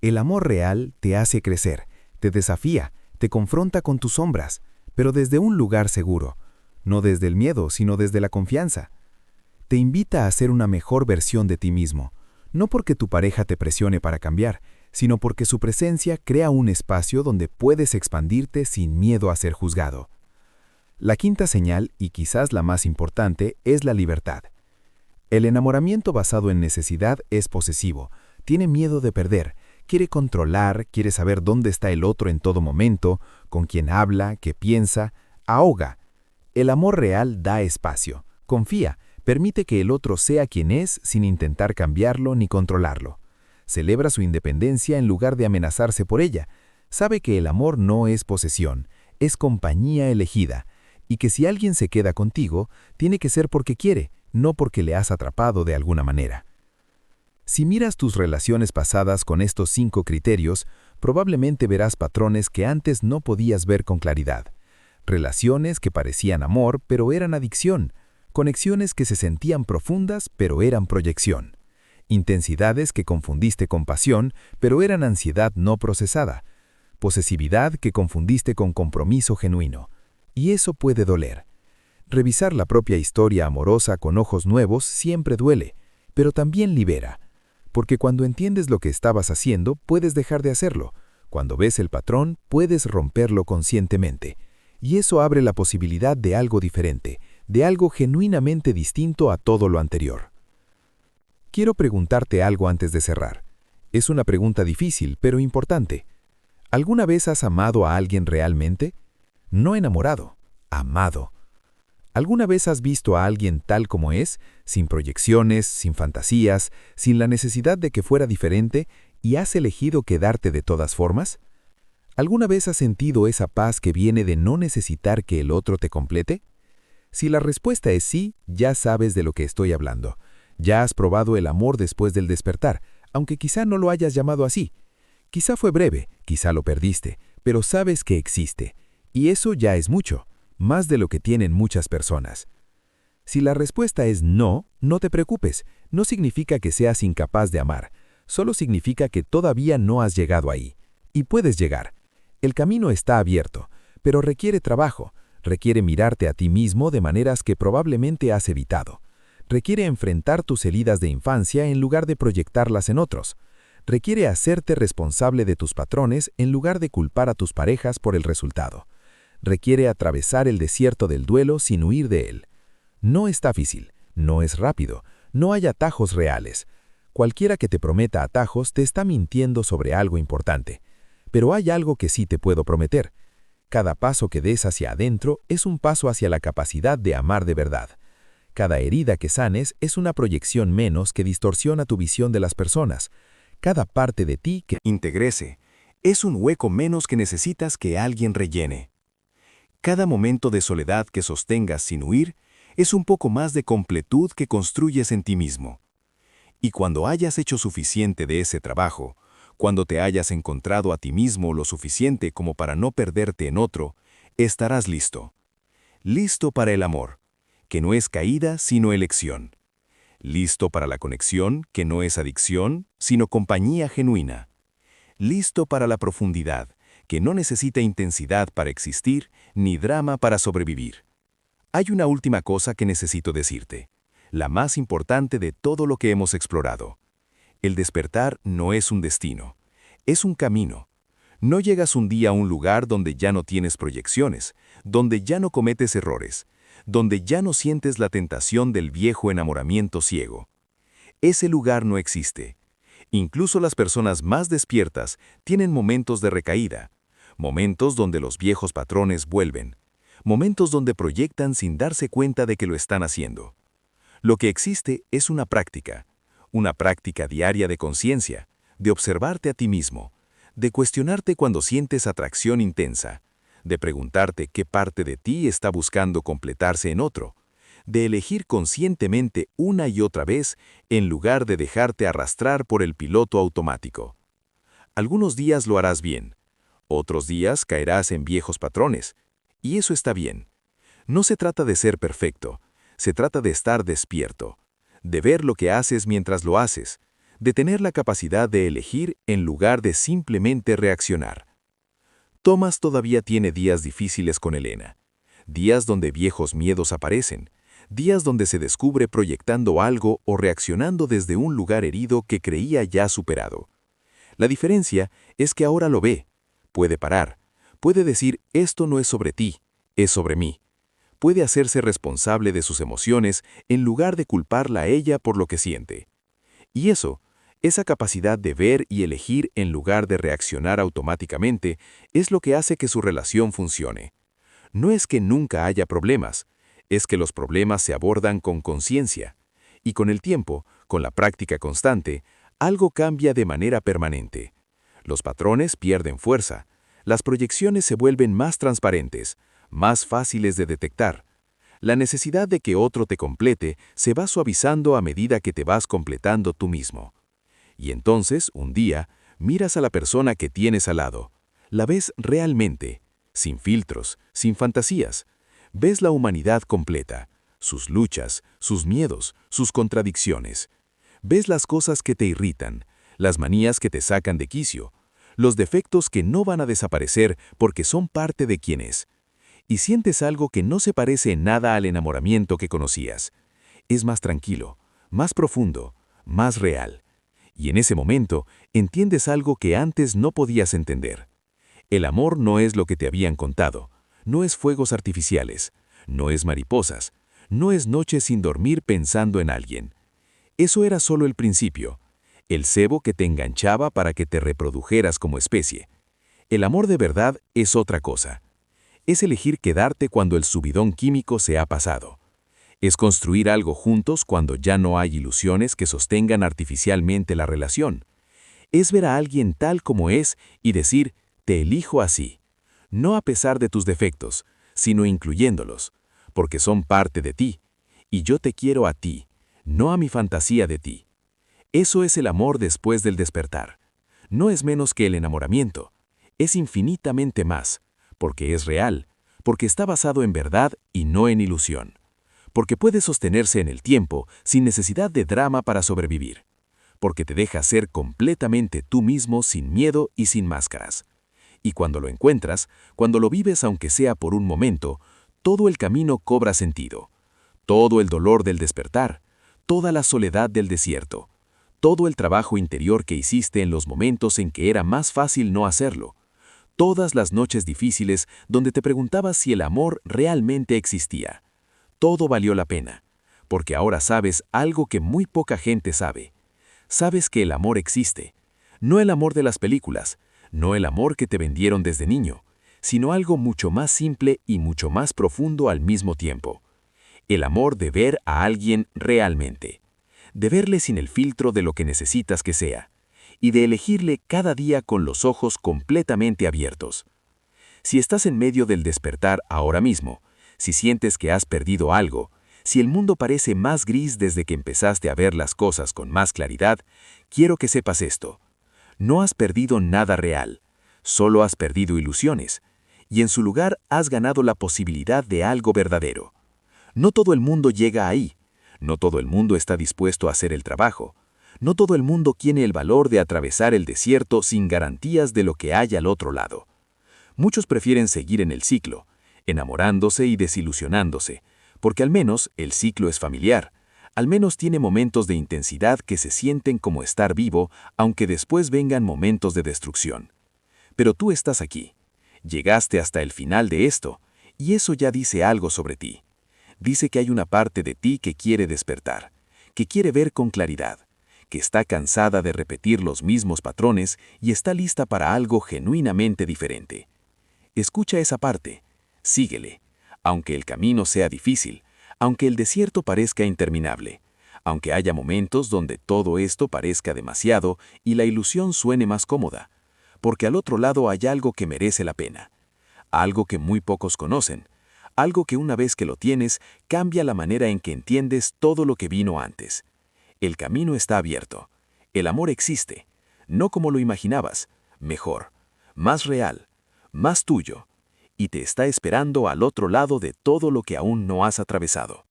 El amor real te hace crecer, te desafía, te confronta con tus sombras, pero desde un lugar seguro, no desde el miedo, sino desde la confianza. Te invita a ser una mejor versión de ti mismo, no porque tu pareja te presione para cambiar, sino porque su presencia crea un espacio donde puedes expandirte sin miedo a ser juzgado. La quinta señal, y quizás la más importante, es la libertad. El enamoramiento basado en necesidad es posesivo, tiene miedo de perder, quiere controlar, quiere saber dónde está el otro en todo momento, con quién habla, qué piensa, ahoga. El amor real da espacio, confía, permite que el otro sea quien es sin intentar cambiarlo ni controlarlo. Celebra su independencia en lugar de amenazarse por ella. Sabe que el amor no es posesión, es compañía elegida, y que si alguien se queda contigo, tiene que ser porque quiere, no porque le has atrapado de alguna manera. Si miras tus relaciones pasadas con estos 5 criterios, probablemente verás patrones que antes no podías ver con claridad. Relaciones que parecían amor, pero eran adicción. Conexiones que se sentían profundas, pero eran proyección. Intensidades que confundiste con pasión, pero eran ansiedad no procesada. Posesividad que confundiste con compromiso genuino. Y eso puede doler. Revisar la propia historia amorosa con ojos nuevos siempre duele, pero también libera. Porque cuando entiendes lo que estabas haciendo, puedes dejar de hacerlo. Cuando ves el patrón, puedes romperlo conscientemente. Y eso abre la posibilidad de algo diferente, de algo genuinamente distinto a todo lo anterior. Quiero preguntarte algo antes de cerrar. Es una pregunta difícil, pero importante. ¿Alguna vez has amado a alguien realmente? No enamorado, amado. ¿Alguna vez has visto a alguien tal como es, sin proyecciones, sin fantasías, sin la necesidad de que fuera diferente, y has elegido quedarte de todas formas? ¿Alguna vez has sentido esa paz que viene de no necesitar que el otro te complete? Si la respuesta es sí, ya sabes de lo que estoy hablando. Ya has probado el amor después del despertar, aunque quizá no lo hayas llamado así. Quizá fue breve, quizá lo perdiste, pero sabes que existe. Y eso ya es mucho, más de lo que tienen muchas personas. Si la respuesta es no, no te preocupes. No significa que seas incapaz de amar. Solo significa que todavía no has llegado ahí. Y puedes llegar. El camino está abierto, pero requiere trabajo. Requiere mirarte a ti mismo de maneras que probablemente has evitado. Requiere enfrentar tus heridas de infancia en lugar de proyectarlas en otros. Requiere hacerte responsable de tus patrones en lugar de culpar a tus parejas por el resultado. Requiere atravesar el desierto del duelo sin huir de él. No es difícil, no es rápido, no hay atajos reales. Cualquiera que te prometa atajos te está mintiendo sobre algo importante. Pero hay algo que sí te puedo prometer. Cada paso que des hacia adentro es un paso hacia la capacidad de amar de verdad. Cada herida que sanes es una proyección menos que distorsiona tu visión de las personas. Cada parte de ti que integrese es un hueco menos que necesitas que alguien rellene. Cada momento de soledad que sostengas sin huir es un poco más de completud que construyes en ti mismo. Y cuando hayas hecho suficiente de ese trabajo, cuando te hayas encontrado a ti mismo lo suficiente como para no perderte en otro, estarás listo. Listo para el amor, que no es caída sino elección. Listo para la conexión, que no es adicción, sino compañía genuina. Listo para la profundidad, que no necesita intensidad para existir, ni drama para sobrevivir. Hay una última cosa que necesito decirte, la más importante de todo lo que hemos explorado. El despertar no es un destino, es un camino. No llegas un día a un lugar donde ya no tienes proyecciones, donde ya no cometes errores, donde ya no sientes la tentación del viejo enamoramiento ciego. Ese lugar no existe. Incluso las personas más despiertas tienen momentos de recaída, momentos donde los viejos patrones vuelven, momentos donde proyectan sin darse cuenta de que lo están haciendo. Lo que existe es una práctica diaria de conciencia, de observarte a ti mismo, de cuestionarte cuando sientes atracción intensa, de preguntarte qué parte de ti está buscando completarse en otro, de elegir conscientemente una y otra vez en lugar de dejarte arrastrar por el piloto automático. Algunos días lo harás bien, otros días caerás en viejos patrones, y eso está bien. No se trata de ser perfecto, se trata de estar despierto, de ver lo que haces mientras lo haces, de tener la capacidad de elegir en lugar de simplemente reaccionar. Thomas todavía tiene días difíciles con Elena, días donde viejos miedos aparecen, días donde se descubre proyectando algo o reaccionando desde un lugar herido que creía ya superado. La diferencia es que ahora lo ve, puede parar, puede decir esto no es sobre ti, es sobre mí. Puede hacerse responsable de sus emociones en lugar de culparla a ella por lo que siente. Y eso, esa capacidad de ver y elegir en lugar de reaccionar automáticamente, es lo que hace que su relación funcione. No es que nunca haya problemas, es que los problemas se abordan con conciencia. Y con el tiempo, con la práctica constante, algo cambia de manera permanente. Los patrones pierden fuerza, las proyecciones se vuelven más transparentes, más fáciles de detectar. La necesidad de que otro te complete se va suavizando a medida que te vas completando tú mismo. Y entonces, un día, miras a la persona que tienes al lado. La ves realmente, sin filtros, sin fantasías. Ves la humanidad completa, sus luchas, sus miedos, sus contradicciones. Ves las cosas que te irritan, las manías que te sacan de quicio, los defectos que no van a desaparecer porque son parte de quién es. Y sientes algo que no se parece en nada al enamoramiento que conocías. Es más tranquilo, más profundo, más real. Y en ese momento entiendes algo que antes no podías entender. El amor no es lo que te habían contado, no es fuegos artificiales, no es mariposas, no es noches sin dormir pensando en alguien. Eso era solo el principio, el cebo que te enganchaba para que te reprodujeras como especie. El amor de verdad es otra cosa. Es elegir quedarte cuando el subidón químico se ha pasado. Es construir algo juntos cuando ya no hay ilusiones que sostengan artificialmente la relación. Es ver a alguien tal como es y decir, te elijo así. No a pesar de tus defectos, sino incluyéndolos, porque son parte de ti. Y yo te quiero a ti, no a mi fantasía de ti. Eso es el amor después del despertar. No es menos que el enamoramiento. Es infinitamente más, porque es real, porque está basado en verdad y no en ilusión. Porque puede sostenerse en el tiempo sin necesidad de drama para sobrevivir. Porque te deja ser completamente tú mismo sin miedo y sin máscaras. Y cuando lo encuentras, cuando lo vives aunque sea por un momento, todo el camino cobra sentido. Todo el dolor del despertar, toda la soledad del desierto, todo el trabajo interior que hiciste en los momentos en que era más fácil no hacerlo, todas las noches difíciles donde te preguntabas si el amor realmente existía. Todo valió la pena, porque ahora sabes algo que muy poca gente sabe. Sabes que el amor existe, no el amor de las películas, no el amor que te vendieron desde niño, sino algo mucho más simple y mucho más profundo al mismo tiempo. El amor de ver a alguien realmente, de verle sin el filtro de lo que necesitas que sea, y de elegirle cada día con los ojos completamente abiertos. Si estás en medio del despertar ahora mismo, si sientes que has perdido algo, si el mundo parece más gris desde que empezaste a ver las cosas con más claridad, quiero que sepas esto. No has perdido nada real, solo has perdido ilusiones, y en su lugar has ganado la posibilidad de algo verdadero. No todo el mundo llega ahí, no todo el mundo está dispuesto a hacer el trabajo, no todo el mundo tiene el valor de atravesar el desierto sin garantías de lo que hay al otro lado. Muchos prefieren seguir en el ciclo, enamorándose y desilusionándose, porque al menos el ciclo es familiar, al menos tiene momentos de intensidad que se sienten como estar vivo, aunque después vengan momentos de destrucción. Pero tú estás aquí, llegaste hasta el final de esto, y eso ya dice algo sobre ti. Dice que hay una parte de ti que quiere despertar, que quiere ver con claridad, que está cansada de repetir los mismos patrones y está lista para algo genuinamente diferente. Escucha esa parte. Síguele, aunque el camino sea difícil, aunque el desierto parezca interminable, aunque haya momentos donde todo esto parezca demasiado y la ilusión suene más cómoda, porque al otro lado hay algo que merece la pena, algo que muy pocos conocen, algo que una vez que lo tienes cambia la manera en que entiendes todo lo que vino antes. El camino está abierto, el amor existe, no como lo imaginabas, mejor, más real, más tuyo, y te está esperando al otro lado de todo lo que aún no has atravesado.